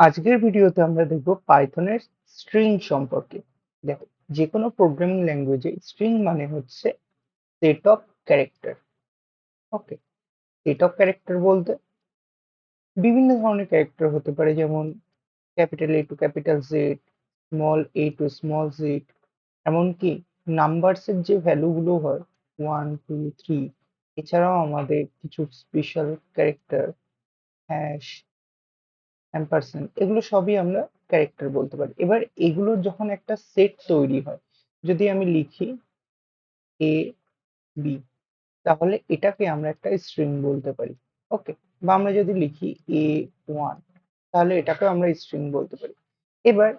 আজকের ভিডিওতে আমরা দেখব পাইথনের স্ট্রিং সম্পর্কে। দেখো, যে কোনো প্রোগ্রামিং ল্যাঙ্গুয়েজে স্ট্রিং মানে হচ্ছে set of character. Okay, set of character বলতে বিভিন্ন ধরনের ক্যারেক্টার হতে পারে, যেমন capital A to capital Z, small A to small Z, এমনকি নাম্বারসের যে ভ্যালুগুলো হয় 1 2 3, এছাড়াও আমাদের কিছু স্পেশাল ক্যারেক্টার, হ্যাশ, অ্যাম্পারস্যান্ড, এগুলো সবই আমরা ক্যারেক্টার বলতে পারি। এবার এগুলোর যখন একটা সেট তৈরি হয়, যদি আমি লিখি এ বি, তাহলে এটাকে আমরা একটা স্ট্রিং বলতে পারি। ওকে, বা আমরা যদি লিখি A1, তাহলে এটাকে আমরা স্ট্রিং বলতে পারি। এবার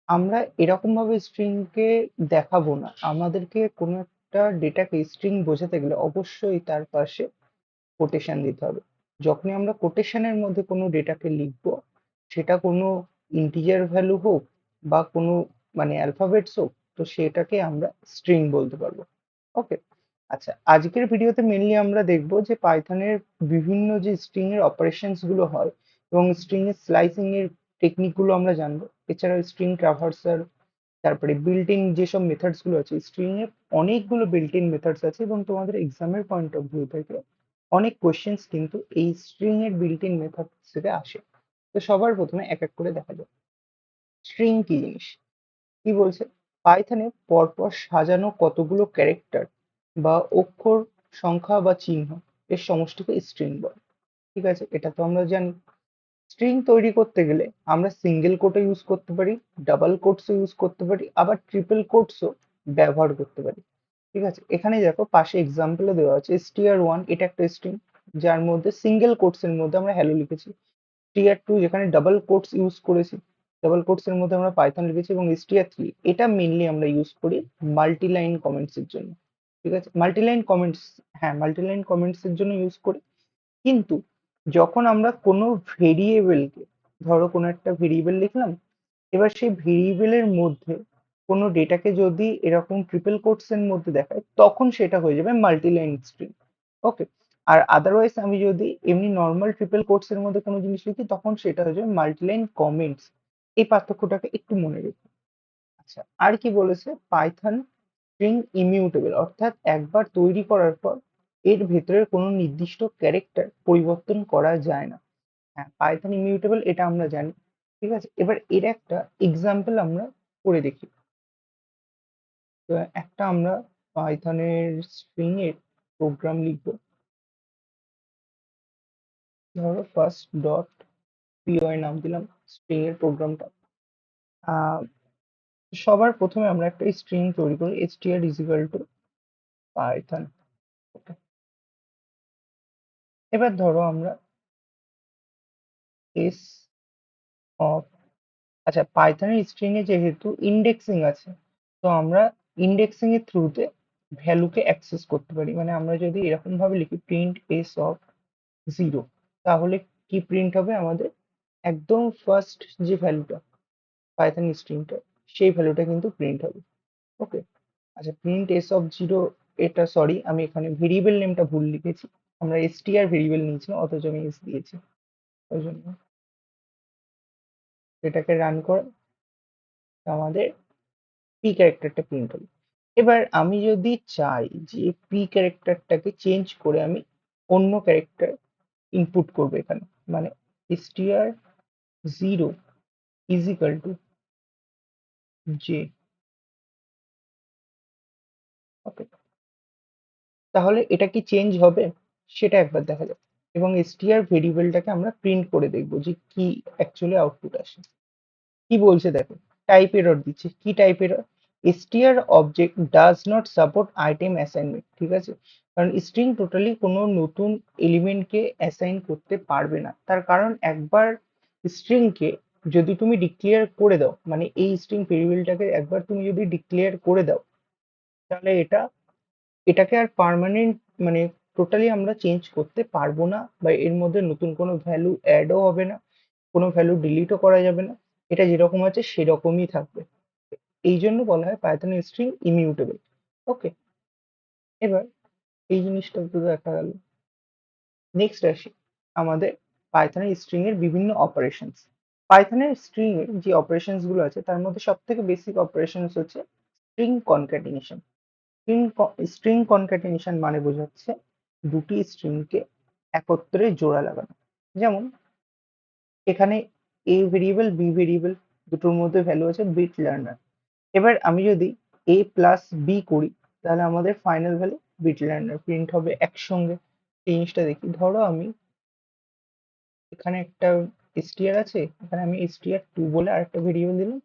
আমরা এরকম ভাবে স্ট্রিংকে দেখাবো না, আমাদেরকে কোনো একটা ডেটাকে স্ট্রিং বোঝাতে গেলে অবশ্যই তার পাশে কোটেশন দিতে হবে। যখনই আমরা কোটেশনের মধ্যে কোনো ডেটাকে লিখবো, সেটা কোনো ইন্টিজার ভ্যালু হোক বা কোনো অ্যালফাবেটস হোক, তো সেটাকে আমরা স্ট্রিং বলতে পারবো। ওকে, আচ্ছা, আজকের ভিডিওতে মেনলি আমরা দেখব যে পাইথনের বিভিন্ন যে স্ট্রিং এর অপারেশনস গুলো হয় এবং স্ট্রিং এর স্লাইসিং এর টেকনিক গুলো আমরা জানবো। এছাড়াও স্ট্রিং ট্রাভার্সাল, তারপরে বিল্ট ইন যেসব মেথডস গুলো আছে, স্ট্রিং এর অনেকগুলো বিল্ট ইন মেথডস আছে এবং তোমাদের এক্সামের পয়েন্ট অফ ভিউ থেকে অনেক কোশ্চেন্স কিন্তু এই স্ট্রিং এর বিল্ট ইন মেথড থেকে আসে। তো সবার প্রথমে এক এক করে দেখা যাক স্ট্রিং কি জিনিস। কি বলছে, পাইথনে পরপর সাজানো কতগুলো ক্যারেক্টার বা অক্ষর, সংখ্যা বা চিহ্ন, এর সমষ্টিকে স্ট্রিং বলে। ঠিক আছে, এটা তো আমরা জানি। স্ট্রিং তৈরি করতে গেলে আমরা সিঙ্গেল কোটও ইউজ করতে পারি, ডাবল কোটসও ইউজ করতে পারি, আবার ট্রিপল কোটসও ব্যবহার করতে পারি। ঠিক আছে, এখানে দেখো পাশে এক্সাম্পলও দেওয়া আছে। str1 এটা একটা স্ট্রিং, যার মধ্যে সিঙ্গেল কোটস এর মধ্যে আমরা হ্যালো লিখেছি। str2 যেখানে ডাবল কোটস ইউজ করেছি, ডাবল কোটস এর মধ্যে আমরা পাইথন লিখেছি। এবং str3 এটা মেনলি আমরা ইউজ করি মাল্টি লাইন কমেন্টস এর জন্য। ঠিক আছে, মাল্টি লাইন কমেন্টস, হ্যাঁ, মাল্টি লাইন কমেন্টস এর জন্য ইউজ করি। কিন্তু যখন আমরা কোনো ভেরিয়েবলকে, ধরো কোনো একটা ভেরিয়েবল লিখলাম, এবার সেই ভেরিয়েবলের মধ্যে কোনো ডেটাকে যদি এরকম ট্রিপল কোটস এর মধ্যে দেখায়, তখন সেটা হয়ে যাবে মাল্টি লাইন স্ট্রিং। ওকে, আর আদারওয়াইজ আমি যদি এমনি নর্মাল ট্রিপল কোটস এর মধ্যে কোনো জিনিস লিখি, তখন সেটা হয়ে যাবে মাল্টি লাইন কমেন্টস। এই পার্থক্যটাকে একটু মনে রেখো। আচ্ছা, আর কি বলেছে, পাইথন স্ট্রিং ইমিউটেবল, অর্থাৎ একবার তৈরি করার পর এর ভেতরের কোনো নির্দিষ্ট ক্যারেক্টার পরিবর্তন করা যায় না। হ্যাঁ, পাইথন ইমিউটেবল, এটা আমরা জানি। ঠিক আছে, এবার এর একটা এক্সাম্পল আমরা করে দেখি। তো একটা আমরা পাইথনের স্ট্রিং এর প্রোগ্রাম লিখবো। ধরো ফার্স্ট ডট পিওয়াই নাম দিলাম স্ট্রিং এর প্রোগ্রামটা। আহ সবার প্রথমে আমরা একটা স্ট্রিং তৈরি করি, str is equal to Python. এবার ধরো আমরা এস অফ, আচ্ছা, পাইথনের স্ট্রিং এ যেহেতু ইন্ডেক্সিং আছে, তো আমরা ইন্ডেক্সিং এর থ্রুতে ভ্যালুকে অ্যাক্সেস করতে পারি। মানে আমরা যদি এরকম ভাবে লিখি প্রিন্ট এস অফ 0, তাহলে কি প্রিন্ট হবে আমাদের, একদম ফার্স্ট যে ভ্যালুটা পাইথন স্ট্রিংটা, সেই ভ্যালুটা কিন্তু প্রিন্ট হবে। ওকে, আচ্ছা, প্রিন্ট এস অফ 0, এটা সরি, আমি এখানে ভেরিয়েবল নেমটা ভুল লিখেছি। আমরা str ভেরিয়েবল নিয়েছিলাম, অথচ আমি এস দিয়েছি। ওই জন্য এটাকে রান করে আমাদের পি ক্যারেক্টারটা প্রিন্ট হবে। এবার আমি যদি চাই যে পি ক্যারেক্টারটাকে চেঞ্জ করে আমি অন্য ক্যারেক্টার ইনপুট করবো এখানে, মানে str0 is equal to J. Okay, তাহলে এটা কি চেঞ্জ হবে সেটা একবার দেখা যাক। এবং str ভেরিয়েবলটাকে আমরা প্রিন্ট করে দেখবো যে কি অ্যাকচুয়ালি আউটপুট আসে। কি বলছে দেখো, টাইপ এরর দিচ্ছে। কি type error, str object does not support item assignment. ঠিক আছে, কারণ স্ট্রিং টোটালি কোনো নতুন এলিমেন্টকে অ্যাসাইন করতে পারবে না। তার কারণ একবার স্ট্রিংকে যদি তুমি ডিক্লেয়ার করে দাও, মানে এই স্ট্রিং ভেরিয়েবলটাকে একবার তুমি যদি ডিক্লেয়ার করে দাও, তাহলে এটাকে আর পার্মানেন্ট, মানে টোটালি আমরা চেঞ্জ করতে পারবো না, বা এর মধ্যে নতুন কোনো ভ্যালু অ্যাডও হবে না, কোনো ভ্যালু ডিলিটও করা যাবে না। এটা যেরকম আছে সেরকমই থাকবে। এই জন্য বলা হয় পাইথনের স্ট্রিং ইমিউটেবল। ওকে, এবার এই জিনিসটা তো দেখা গেল। নেক্সট আসি আমাদের পাইথনের স্ট্রিং এর বিভিন্ন অপারেশনস। পাইথনের স্ট্রিং এর যে অপারেশনস গুলো আছে তার মধ্যে সব থেকে বেসিক অপারেশনস হচ্ছে স্ট্রিং কনক্যাটিনেশন। স্ট্রিং কনক্যাটিনেশন মানে বোঝাচ্ছে দুটি স্ট্রিংকে একত্রে জোড়া লাগানো। যেমন এখানে এ ভেরিয়েবল বি ভেরিয়েবল দুটোর মধ্যে ভ্যালু আছে বিট লার্নার। এবার আমি যদি এ প্লাস বি করি তাহলে আমাদের final value Bit Learner print হবে একসঙ্গে। এই জিনিসটা দেখি, ধরো আমি এখানে একটা str আছে, এখানে আমি str2 বলে আরেকটা ভেরিয়েবল দিলাম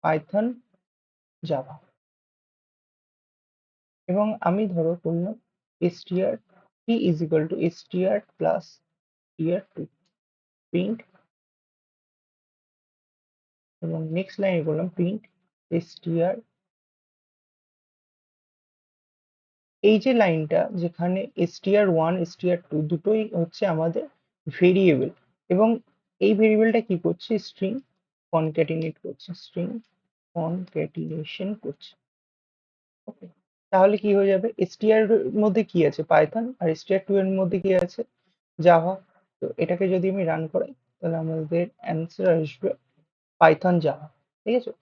পাইথন জাভা, এবং আমি ধরো করলাম str3 is equal to str plus str2 print, এবং নেক্সট লাইনে করলাম প্রিন্ট str। এই যে লাইনটা যেখানে str1 str2 দুটোই হচ্ছে আমাদের ভেরিয়েবল, এবং এই ভেরিয়েবলটা কি করছে, স্ট্রিং কনক্যাটিনেট করছে, স্ট্রিং কনক্যাটিনেশন করছে। ওকে, তাহলে কি হয়ে যাবে, str এর মধ্যে কি আছে পাইথন, আর str2 এর মধ্যে কি আছে জাভা। তো এটাকে যদি আমি রান করাই তাহলে আমাদের অ্যান্সার আসবে পাইথন জাভা। ঠিক আছে,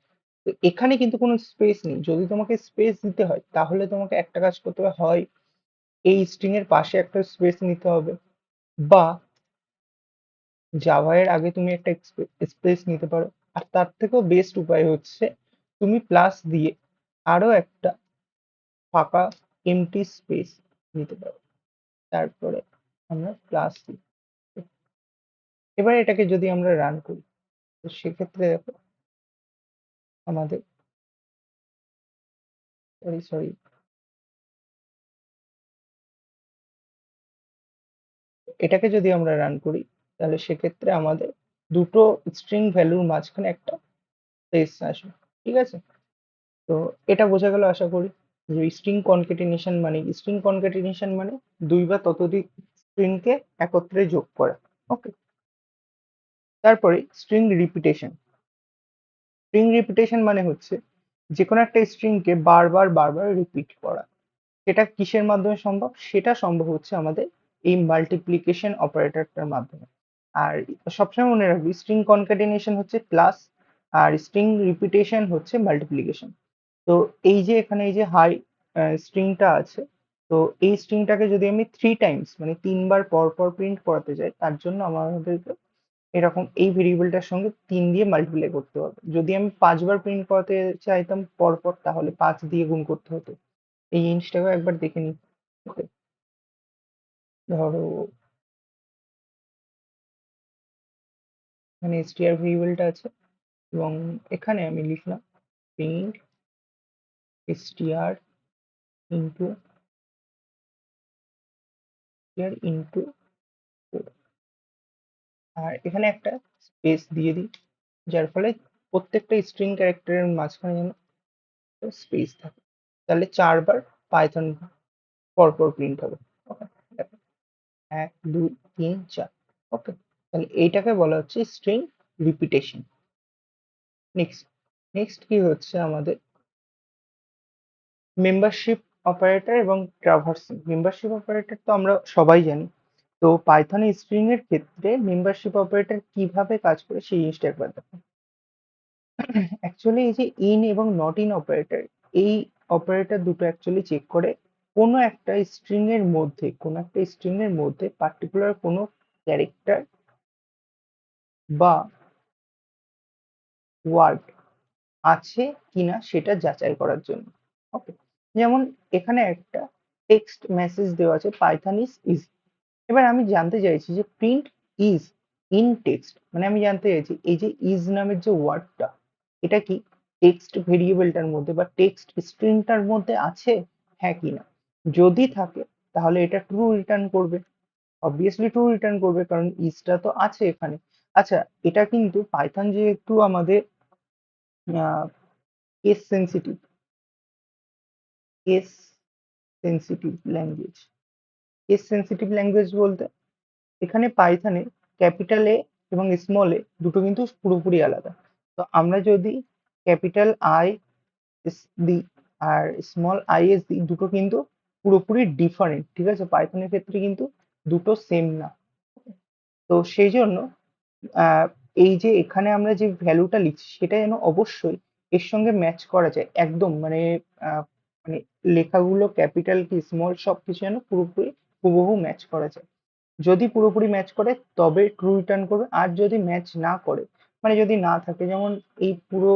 তো এখানে কিন্তু কোনো স্পেস নেই। যদি তোমাকে স্পেস দিতে হয় তাহলে তোমাকে একটা কাজ করতে হবে, হয় এই স্ট্রিং এর পাশে একটা স্পেস নিতে হবে, বা জাভা এর আগে তুমি একটা স্পেস নিতে পারো, আর তার থেকেও বেস্ট উপায় হচ্ছে তুমি প্লাস দিয়ে আরো একটা ফাঁকা এমটি স্পেস নিতে পারো, তারপরে আমরা প্লাস দিই। এবার এটাকে যদি আমরা রান করি তো সেক্ষেত্রে দেখো আমাদের, সরি সরি, এটাকে যদি আমরা রান করি তাহলে সেক্ষেত্রে আমাদের দুটো স্ট্রিং ভ্যালুর মাঝখানে একটা স্পেস আসবে। ঠিক আছে, তো এটা বোঝা গেল আশা করি যে স্ট্রিং কনক্যাটিনেশন মানে দুই বা ততোধিক স্ট্রিংকে একত্রে যোগ করা। ওকে, তারপরে স্ট্রিং রিপিটেশন মানে হচ্ছে যে কোনো একটা স্ট্রিংকে বারবার বারবার রিপিট করা। সেটা কিসের মাধ্যমে সম্ভব, সেটা সম্ভব হচ্ছে আমাদের এই মাল্টিপ্লিকেশন অপারেটরটার মাধ্যমে। আর সবসময় মনে রাখবি স্ট্রিং কনক্যাটিনেশন হচ্ছে প্লাস, আর স্ট্রিং রিপিটেশন হচ্ছে মাল্টিপ্লিকেশন। তো এই যে এখানে এই যে হাই স্ট্রিংটা আছে, তো এই স্ট্রিংটাকে যদি আমি 3 টাইমস মানে 3বার পর পর প্রিন্ট করাতে চাই তার জন্য আমাদেরকে এরকম এই ভেরিয়েবলটার সঙ্গে 3 দিয়ে মাল্টিপ্লাই করতে হবে। যদি আমি 5বার প্রিন্ট করাতে চাইতাম পর পর তাহলে 5 দিয়ে গুণ করতে হতো। এই জিনিসটাকে একবার দেখে নিই। ওকে, ধরো এখানে str ভেরিয়েবলটা আছে, এবং এখানে আমি লিখলাম প্রিন্ট str ইন্টু ইন্টু, আর এখানে একটা স্পেস দিয়ে দিই যার ফলে প্রত্যেকটা স্ট্রিং ক্যারেক্টারের মাঝখানে যেন স্পেস থাকে। তাহলে 4বার পাইথন পরপর প্রিন্ট হবে। ওকে, দেখো 1 2 3 4। ওকে, তাহলে এইটাকে বলা হচ্ছে স্ট্রিং রিপিটেশন। নেক্সট নেক্সট কি হচ্ছে আমাদের মেম্বারশিপ অপারেটর এবং ট্রাভার্সিং। মেম্বারশিপ অপারেটর তো আমরা সবাই জানি, তো পাইথনে স্ট্রিং এর ক্ষেত্রে মেম্বারশিপ অপারেটর কিভাবে কাজ করে সেই জিনিসটা একবার দেখো। অ্যাকচুয়ালি এই যে ইন এবং নট ইন অপারেটর, এই অপারেটর দুটো অ্যাকচুয়ালি চেক করে কোনো একটা স্ট্রিং এর মধ্যে পার্টিকুলার কোনো ক্যারেক্টার বা ওয়ার্ড আছে কিনা সেটা যাচাই করার জন্য। ওকে, যেমন এখানে একটা টেক্সট মেসেজ দেওয়া আছে পাইথন ইজ ইজি। এবার আমি জানতে চাইছি যে প্রিন্ট ইজ ইন টেক্সট, মানে আমি জানতে চাইছি এই যে ইজ নামের যে ওয়ার্ডটা এটা কি টেক্সট ভেরিয়েবলটার মধ্যে বা টেক্সট স্ট্রিংটার মধ্যে আছে, হ্যাঁ কি না। যদি থাকে তাহলে এটা ট্রু রিটার্ন করবে, অবভিয়াসলি ট্রু রিটার্ন করবে কারণ ইজটা তো আছে এখানে। আচ্ছা, এটা কিন্তু পাইথন যেহেতু আমাদের case sensitive case sensitive language, case sensitive language বলতে এখানে পাইথনে ক্যাপিটাল এ এবং স্মল এ দুটো কিন্তু পুরোপুরি আলাদা। তো আমরা যদি ক্যাপিটাল আই দিই আর স্মল আই এস দিই দুটো কিন্তু পুরোপুরি ডিফারেন্ট। ঠিক আছে, পাইথনের ক্ষেত্রে কিন্তু দুটো সেম না। তো সেই জন্য আহ, এই যে এখানে আমরা যে ভ্যালুটা লিখছি সেটা যেন অবশ্যই এর সঙ্গে ম্যাচ করা যায় একদম, মানে আহ, মানে লেখাগুলো ক্যাপিটাল কি স্মল সবকিছু যেন পুরোপুরি হুবহু ম্যাচ করা যায়। যদি পুরোপুরি ম্যাচ করে তবে ট্রু রিটার্ন করবে, আর যদি ম্যাচ না করে, মানে যদি না থাকে, যেমন এই পুরো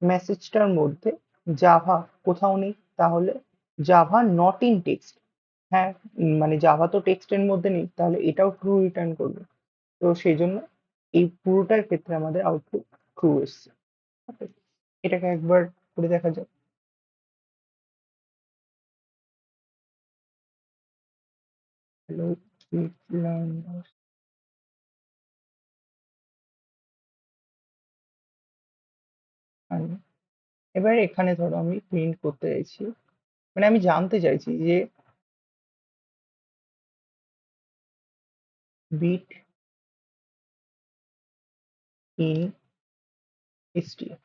মেসেজটার মধ্যে জাভা কোথাও নেই, তাহলে জাভা নট ইন টেক্সট। হ্যাঁ, মানে জাভা তো টেক্সটের মধ্যে নেই, তাহলে এটাও ট্রু রিটার্ন করবে। তো সেই জন্য এই পুরোটার ক্ষেত্রে আমাদের আউটপুট ট্রু এসছে। ওকে, এটাকে একবার করে দেখা যাক। হ্যালো, এবার এখানে ধরো আমি প্রিন্ট করতে চাইছি, মানে আমি জানতে চাইছি যে বিট ইন str,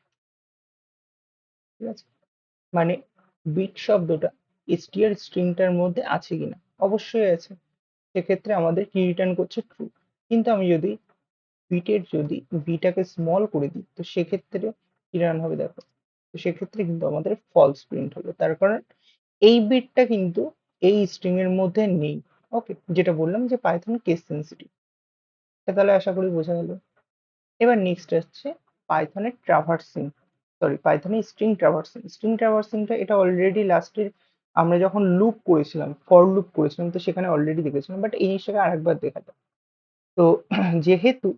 ঠিক আছে? মানে বিট শব্দটা str স্ট্রিংটার মধ্যে আছে কিনা। অবশ্যই আছে, সেক্ষেত্রে আমাদের কি রিটার্ন করছে ট্রু। কিন্তু আমি যদি বিটের যদি বিটাকে স্মল করে দিই তো সেক্ষেত্রে কি রান হবে দেখো, তো সেক্ষেত্রে কিন্তু আমাদের ফলস প্রিন্ট হবে, তার কারণ এই বিটটা কিন্তু এই স্ট্রিং এর মধ্যে নেই। ওকে, যেটা বললাম যে পাইথন কেস সেন্সিটিভ, তাহলে আশা করি বোঝা গেল। এবার নেক্সট আসছে পাইথনের ট্রাভার্সিং, সরি পাইথনের স্ট্রিং ট্রাভার্সিং। স্ট্রিং ট্রাভার্সিংটা এটা অলরেডি লাস্টের আমরা যখন লুপ করেছিলাম, ফর লুপ করেছিলাম, তো সেখানে অলরেডি দেখেছিলাম, বাট এই জিনিসটাকে আরেকবার দেখা যাক। তো যেহেতু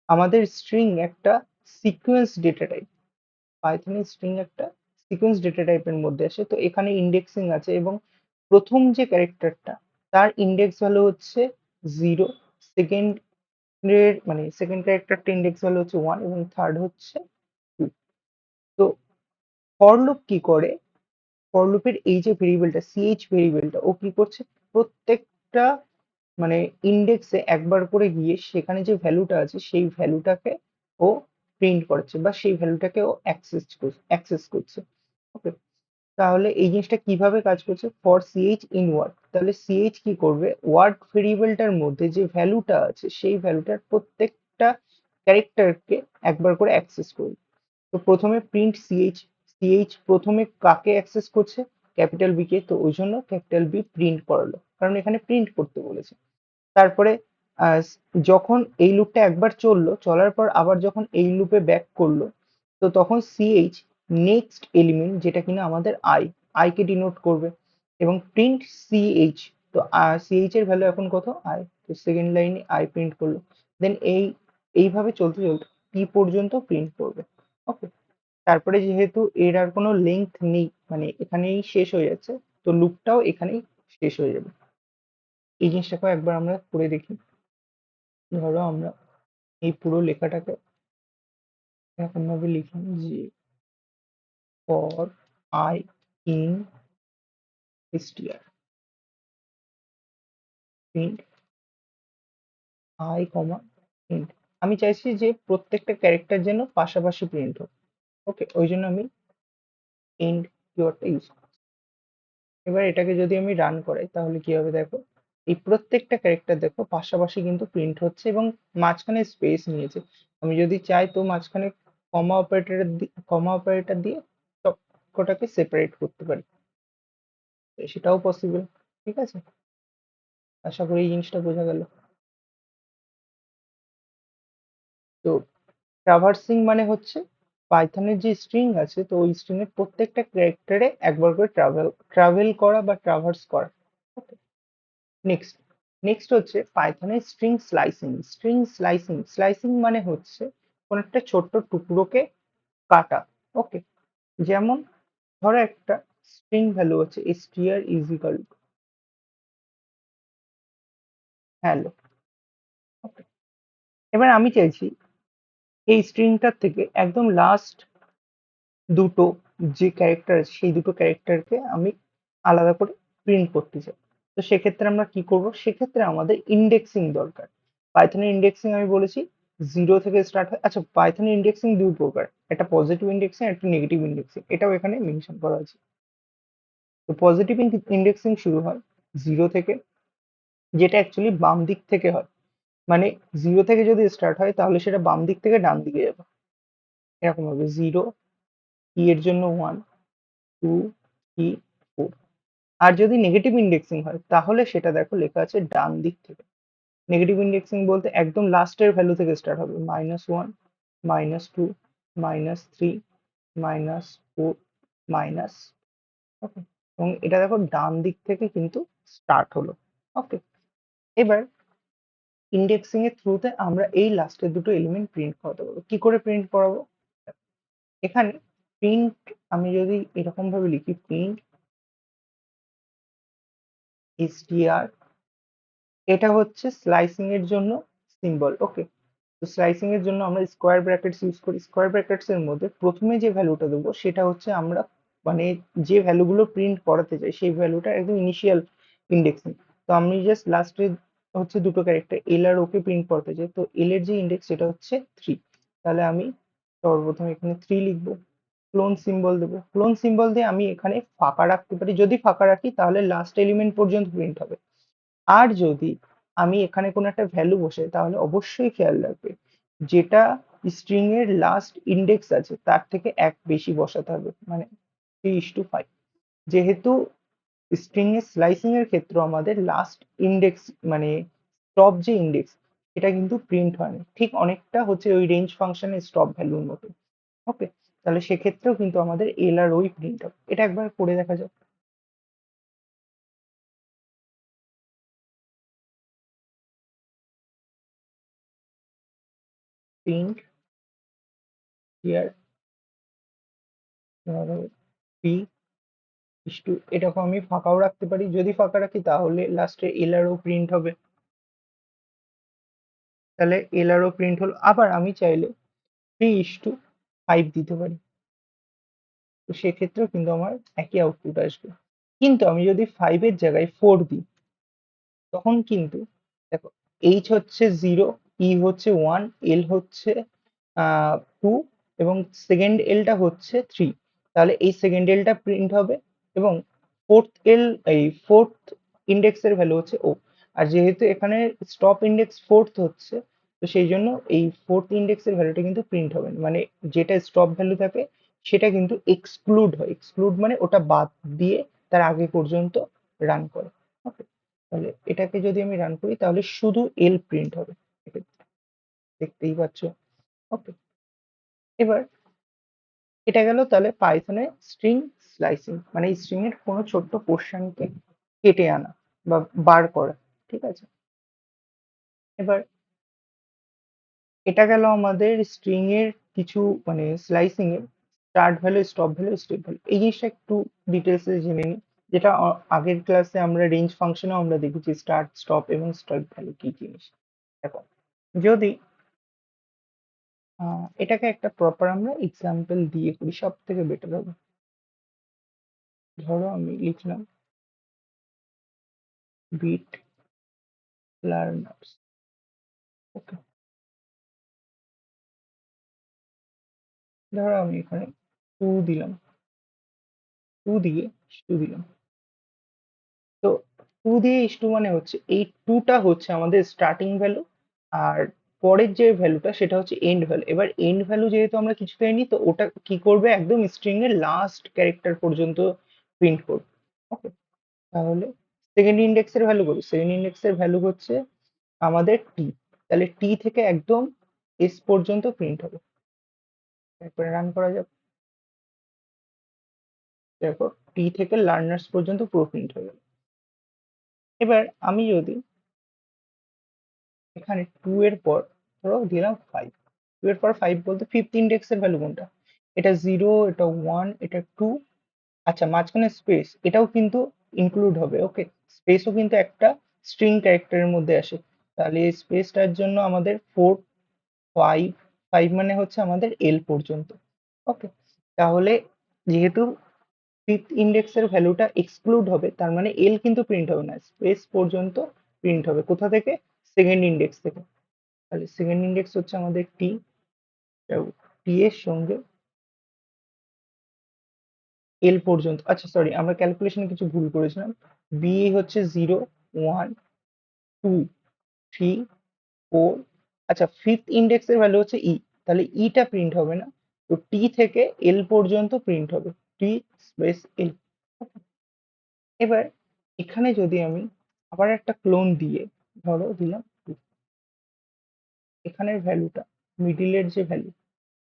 আমাদের স্ট্রিং একটা সিকোয়েন্স ডেটা টাইপ, পাইথনের স্ট্রিং একটা সিকোয়েন্স ডেটা টাইপের মধ্যে আসে, তো এখানে ইন্ডেক্সিং আছে এবং প্রথম যে ক্যারেক্টারটা তার ইন্ডেক্স ভ্যালু হচ্ছে 0, সেকেন্ড এর মানে সেকেন্ড ক্যারেক্টারটা ইন্ডেক্স ভ্যালু হচ্ছে 1 এবং থার্ড হচ্ছে 2। তো ফর লুপ কি করে, ফর লুপের এই যে ভেরিয়েবলটা সিএইচ ভেরিয়েবলটা ও কি করছে, প্রত্যেকটা মানে ইন্ডেক্সে একবার করে গিয়ে সেখানে যে ভ্যালুটা আছে সেই ভ্যালুটাকে ও প্রিন্ট করছে বা সেই ভ্যালুটাকে ও অ্যাক্সেস করছে। ওকে, তাহলে এই জিনিসটা কিভাবে কাজ করছে, ফর সিএইচ ইন ওয়ার্ড, তাহলে সিএইচ কি করবে, ওয়ার্ড ভেরিয়েবলটার মধ্যে যে ভ্যালুটা আছে সেই ভ্যালুটার প্রত্যেকটা ক্যারেক্টারকে একবার করে অ্যাক্সেস করবে। তো প্রথমে প্রিন্ট সিএইচ, সিএইচ প্রথমে কাকে অ্যাক্সেস করছে, ক্যাপিটাল বি কে, তো ওই জন্য ক্যাপিটাল বি প্রিন্ট করালো, কারণ এখানে প্রিন্ট করতে বলেছে। তারপরে আহ, যখন এই লুপটা একবার চললো, চলার পর আবার যখন এই লুপে ব্যাক করলো, তো তখন সিএইচ নেক্সট এলিমেন্ট যেটা কিনা আমাদের আই কে ডিনোট করবে এবং প্রিন্ট সিএইচ। তো সিএইচ এর ভ্যালু এখন কত, আই, তো সেকেন্ড লাইনে আই প্রিন্ট করলো। দেন এইভাবে চলতে চলতে পি পর্যন্ত প্রিন্ট করবে। ওকে, তারপরে যেহেতু এর আর কোনো লেন্থ নেই, মানে এখানেই শেষ হয়ে যাচ্ছে, তো লুপটাও এখানেই শেষ হয়ে যাবে। এই জিনিসটাকেও একবার আমরা করে দেখি। ধরো আমরা এই পুরো লেখাটাকে এরকম ভাবে লিখলাম যে for I in str print I comma int. আমি চাইছি যে প্রত্যেকটা ক্যারেক্টার যেন পাশাপাশি প্রিন্ট হোক। ওকে, ওই জন্য আমি ইন্ট কিওয়ার্ডটা ইউজ করি। এবার এটাকে যদি আমি রান করাই তাহলে কি হবে দেখো, এই প্রত্যেকটা ক্যারেক্টার দেখো পাশাপাশি কিন্তু প্রিন্ট হচ্ছে এবং মাঝখানে স্পেস নিয়েছে। আমি যদি চাই তো মাঝখানে কমা অপারেটর দিয়ে সবকটাকে সেপারেট করতে পারি, তো সেটাও পসিবল। ঠিক আছে, আশা করি এই জিনিসটা বোঝা গেল। তো ট্রাভার্সিং মানে হচ্ছে পাইথনের যে স্ট্রিং আছে, তো ওই স্ট্রিং এর প্রত্যেকটা ক্যারেক্টারে একবার করে ট্রাভেল করা বা ট্রাভার্স করা। ওকে, নেক্সট নেক্সট হচ্ছে পাইথনের স্ট্রিং স্লাইসিং। স্লাইসিং মানে হচ্ছে কোন একটা ছোট্ট টুকরোকে কাটা। ওকে, যেমন ধরো একটা স্ট্রিং ভ্যালু হচ্ছে str ইজ ইকাল হ্যালো। ওকে, এবার আমি চাইছি এই স্ট্রিংটার থেকে একদম লাস্ট দুটো যে ক্যারেক্টার আছে সেই দুটো ক্যারেক্টারকে আমি আলাদা করে প্রিন্ট করতে চাই। তো সেক্ষেত্রে আমরা কি করব, সেক্ষেত্রে আমাদের ইন্ডেক্সিং দরকার। পাইথনের ইন্ডেক্সিং আমি বলেছি 0 থেকে স্টার্ট হয়। আচ্ছা, পাইথনের ইন্ডেক্সিং দুই প্রকার, একটা পজিটিভ ইন্ডেক্সিং, একটা নেগেটিভ ইন্ডেক্সিং, এটাও এখানে মেনশন করা আছে। তো পজিটিভ ইন্ডেক্সিং শুরু হয় 0 থেকে, যেটা অ্যাকচুয়ালি বাম দিক থেকে হয়। মানে 0 থেকে যদি স্টার্ট হয় তাহলে সেটা বাম দিক থেকে ডান দিকে যাবে, এরকম হবে 0, ই এর জন্য 1, 2, 3, 4। আর যদি নেগেটিভ ইন্ডেক্সিং হয় তাহলে সেটা দেখো লেখা আছে ডান দিক থেকে। নেগেটিভ ইন্ডেক্সিং বলতে একদম লাস্টের ভ্যালু থেকে স্টার্ট হবে, -1, -2, -3, -4, মাইনাস, ওকে। এবং এটা দেখো ডান দিক থেকে কিন্তু স্টার্ট হলো, ওকে। এবার ইন্ডেক্সিং এর থ্রুতে আমরা এই লাস্টের দুটো এলিমেন্ট প্রিন্ট করাতে পারবো। কি করে প্রিন্ট করাবো? এখানে প্রিন্ট আমি যদি এরকম ভাবে লিখি, প্রিন্ট str, এটা হচ্ছে স্লাইসিং এর জন্য সিম্বল, ওকে। তো স্লাইসিং এর জন্য আমরা স্কোয়ার ব্র্যাকেটস ইউজ করি। স্কোয়ার ব্র্যাকেটস এর মধ্যে প্রথমে যে ভ্যালুটা দেবো সেটা হচ্ছে আমরা মানে যে ভ্যালুগুলো প্রিন্ট করাতে চাই সেই ভ্যালুটা একদম ইনিশিয়াল ইন্ডেক্সিং। তো আমি জাস্ট লাস্টে হচ্ছে দুটো ক্যারেক্টার এল আর ওকে প্রিন্ট করতে চাই, তো এল এর যে ইন্ডেক্স সেটা হচ্ছে 3। তাহলে আমি সর্বপ্রথম এখানে 3 লিখবো, ক্লোন সিম্বল দেবো। ক্লোন সিম্বল দিয়ে আমি এখানে ফাঁকা রাখতে পারি, যদি ফাঁকা রাখি তাহলে লাস্ট এলিমেন্ট পর্যন্ত প্রিন্ট হবে। আর যদি আমি এখানে কোনো একটা ভ্যালু বসাই তাহলে অবশ্যই খেয়াল রাখবে যেটা স্ট্রিং এর লাস্ট ইন্ডেক্স আছে তার থেকে এক বেশি বসাতে হবে, মানে 3:5। যেহেতু স্ট্রিং এর স্লাইসিং এর ক্ষেত্রে আমাদের লাস্ট ইন্ডেক্স মানে স্টপ যে ইন্ডেক্স এটা কিন্তু প্রিন্ট হয় না, ঠিক অনেকটা হচ্ছে ওই রেঞ্জ ফাংশনের স্টপ ভ্যালুর মতো, ওকে। তাহলে সেক্ষেত্রেও কিন্তু আমাদের এল আর ওই প্রিন্ট হবে। এটা একবার করে দেখা যাক। প্রিন্ট হিয়ার পি টু, এটাকে আমি ফাঁকাও রাখতে পারি, যদি ফাঁকা রাখি তাহলে লাস্টে এলআরও প্রিন্ট হবে। তাহলে এলআরও প্রিন্ট হলো। আবার আমি চাইলে 3:5 দিতে পারি, তো সেক্ষেত্রেও কিন্তু আমার একই আউটপুট আসবে। কিন্তু আমি যদি 5 এর জায়গায় 4 দিই তখন কিন্তু দেখো এইচ হচ্ছে 0, ই হচ্ছে 1, এল হচ্ছে 2 এবং সেকেন্ড এলটা হচ্ছে 3। তাহলে এই সেকেন্ড এলটা প্রিন্ট হবে এবং ফোর্থ এল এই ফোর্থ ইন্ডেক্সের ভ্যালু হচ্ছে ও। আর যেহেতু এখানে স্টপ ইন্ডেক্স ফোর্থ হচ্ছে, তো সেই জন্য এই ফোর্থ ইন্ডেক্সের ভ্যালুটা কিন্তু প্রিন্ট হবে না। মানে যেটা স্টপ ভ্যালু থাকে সেটা কিন্তু এক্সক্লুড হয়। এক্সক্লুড মানে ওটা বাদ দিয়ে তার আগে পর্যন্ত রান করে, ওকে। তাহলে এটাকে যদি আমি রান করি তাহলে শুধু এল প্রিন্ট হবে, এটা দেখতেই পাচ্ছ, ওকে। এবার এটা গেল তাহলে পাইথনে স্ট্রিং স্লাইসিং, মানে স্ট্রিং এর কোনো ছোট্ট পোর্শনকে কেটে আনা বা বার করা, ঠিক আছে। এবার এটা গেল আমাদের স্ট্রিং এর কিছু মানে স্লাইসিং এর start value, stop value, step value. এই জিনিসটা একটু ডিটেলস এ জেনে নিই, যেটা আগের ক্লাসে আমরা রেঞ্জ ফাংশনেও আমরা দেখেছি স্টার্ট, স্টপ এবং স্টেপ ভ্যালু কি জিনিস। দেখো যদি এটাকে একটা প্রপার আমরা এক্সাম্পল দিয়ে করি সব থেকে বেটার হবে। ধরো আমি লিখলাম বিট লার্নার্স, ওকে। ধরো আমি এখানে 2 দিলাম, 2 দিয়ে 2 দিলাম। তো 2 দিয়ে 2 মানে হচ্ছে এই 2টা হচ্ছে আমাদের স্টার্টিং ভ্যালু, আর পরের যে ভ্যালুটা সেটা হচ্ছে এন্ড ভ্যালু। এবার এন্ড ভ্যালু যেহেতু আমরা কিছুতেই নি, তো ওটা কি করবে একদম স্ট্রিং এর লাস্ট ক্যারেক্টার পর্যন্ত প্রিন্ট করবে, ওকে। তাহলে সেকেন্ড ইন্ডেক্সের ভ্যালু করি, সেকেন্ড ইন্ডেক্সের ভ্যালু হচ্ছে আমাদের টি। তাহলে টি থেকে একদম এস পর্যন্ত প্রিন্ট হবে। তারপরে রান করা যাক, দেখো টি থেকে লার্নার্স পর্যন্ত পুরো প্রিন্ট হয়ে গেল। এবার আমি যদি এখানে 2 এর পর ধরো দিলাম 5, 2 এর পর 5 বলতে ফিফথ ইন্ডেক্সের ভ্যালু কোনটা? এটা 0, এটা 1, এটা 2। আচ্ছা মাঝখানে স্পেস এটাও কিন্তু ইনক্লুড হবে, ওকে। স্পেসও কিন্তু একটা স্ট্রিং ক্যারেক্টারের মধ্যে আসে। তাহলে এই স্পেসটার জন্য আমাদের 4, 5, 5 মানে হচ্ছে আমাদের এল পর্যন্ত, ওকে। তাহলে যেহেতু ফিফথ ইন্ডেক্সের ভ্যালুটা এক্সক্লুড হবে তার মানে এল কিন্তু প্রিন্ট হবে না, স্পেস পর্যন্ত প্রিন্ট হবে। কোথা থেকে? সেকেন্ড ইন্ডেক্স থেকে। তাহলে সেকেন্ড ইন্ডেক্স হচ্ছে আমাদের টি, টি এর সঙ্গে এল পর্যন্ত। আচ্ছা সরি, আমরা ক্যালকুলেশনে কিছু ভুল করেছিলাম। বি হচ্ছে 0, 1, 2, 3, 4, আচ্ছা ফিফথ ইন্ডেক্সের ভ্যালু হচ্ছে ই, তাহলে ইটা প্রিন্ট হবে না, তো টি থেকে এল পর্যন্ত প্রিন্ট হবে, টি স্পেস এল। এবার এখানে যদি আমি আবার একটা ক্লোন দিয়ে ধরো দিলাম 2, এখানের ভ্যালুটা মিডিলের যে ভ্যালু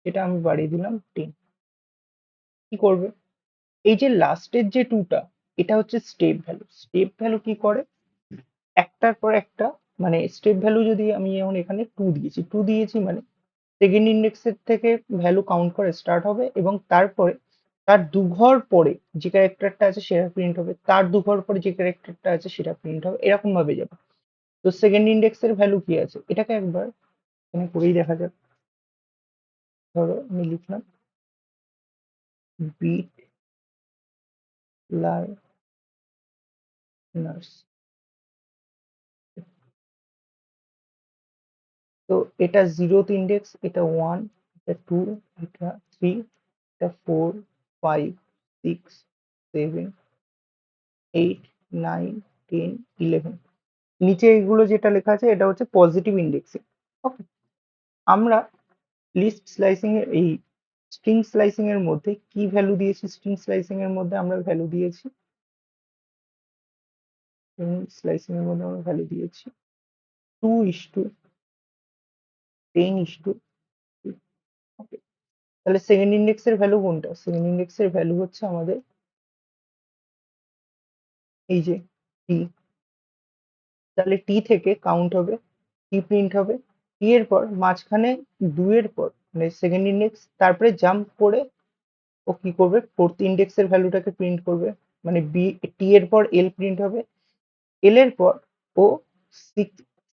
সেটা আমি বাড়িয়ে দিলাম 10, কি করবে, এই যে লাস্টের যে টুটা এটা হচ্ছে স্টেপ ভ্যালু। স্টেপ ভ্যালু কি করে, একটার পর একটা, মানে স্টেপ ভ্যালু যদি আমি যেমন এখানে 2 দিয়েছি, 2 দিয়েছি মানে সেকেন্ড ইন্ডেক্সের থেকে ভ্যালু কাউন্ট করে স্টার্ট হবে এবং তারপরে তার দুঘর পরে যে ক্যারেক্টারটা আছে সেটা প্রিন্ট হবে, তার দুঘর পরে যে ক্যারেক্টারটা আছে সেটা প্রিন্ট হবে, এরকম ভাবে যাবে। তো সেকেন্ড ইন্ডেক্সের ভ্যালু কি আছে এটাকে একবার এখানে করেই দেখা যাক। ধরো আমি লিখলাম বিট লার্নার্স, তো এটা জিরোথ ইন্ডেক্স, এটা 1, এটা 2, এটা 3, এটা 4, 5, 6, 7, 8, 9, 10, 11, নিচে এগুলো যেটা লেখা আছে এটা হচ্ছে পজিটিভ ইন্ডেক্সিং। ওকে, আমরা লিস্ট স্লাইসিং এর এই স্ট্রিং স্লাইসিং এর মধ্যে কি ভ্যালু দিয়েছি, স্ট্রিং স্লাইসিং এর মধ্যে আমরা ভ্যালু দিয়েছি, স্লাইসিং এর মধ্যে আমরা ভ্যালু দিয়েছি 2:10:2। ওকে, তাহলে সেকেন্ড ইন্ডেক্সের ভ্যালু কোনটা, সেকেন্ড ইন্ডেক্সের ভ্যালু হচ্ছে আমাদের এই যে টি, তাহলে টি থেকে কাউন্ট হবে, টি প্রিন্ট হবে, টি এর পর মাঝখানে 2 এর পর মানে সেকেন্ড ইন্ডেক্স, তারপরে জাম্প করে ও কি করবে, ফোর্থ ইন্ডেক্সের ভ্যালুটাকে প্রিন্ট করবে, মানে বি, টি এর পর এল প্রিন্ট হবে, এল এর পর ও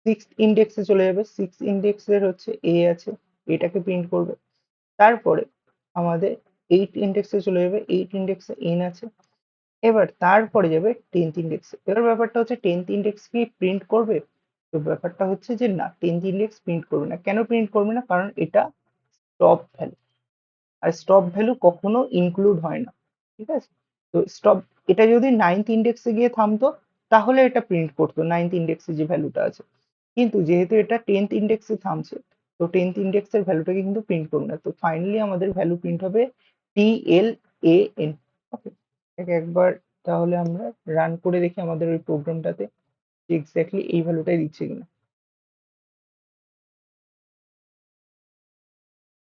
সিক্স ইন্ডেক্সে চলে যাবে, সিক্স ইন্ডেক্সের হচ্ছে এ আছে, এটাকে প্রিন্ট করবে, তারপরে আমাদের এইট ইন্ডেক্সে চলে যাবে, এইট ইন্ডেক্সে এন আছে, এবার তারপরে যাবে টেন্থ ইন্ডেক্সে। এবার ব্যাপারটা হচ্ছে টেন্থ ইন্ডেক্স কি প্রিন্ট করবে, তো ব্যাপারটা হচ্ছে যে না, টেন্থ ইন্ডেক্স প্রিন্ট করবে না। কেন প্রিন্ট করবে না, কারণ এটা স্টপ ভ্যালু, আর স্টপ ভ্যালু কখনো ইনক্লুড হয় না, ঠিক আছে। তো স্টপ, এটা যদি নাইন্থ ইন্ডেক্সে গিয়ে থামতো তাহলে এটা প্রিন্ট করতো নাইন্থ ইন্ডেক্সে যে ভ্যালুটা আছে, কিন্তু যেহেতু এটা টেন্থ ইন্ডেক্সে থামছে তো টেন্থ ইন্ডেক্সের ভ্যালুটাকে কিন্তু প্রিন্ট করবে না, তো ফাইনালি আমাদের ভ্যালু প্রিন্ট হবে টি এল এ এন। ওকে, এটাকে একবার তাহলে আমরা রান করে দেখি আমাদের ওই প্রোগ্রামটাতে যে এক্স্যাক্টলি এই ভ্যালুটাই দিচ্ছে কিনা।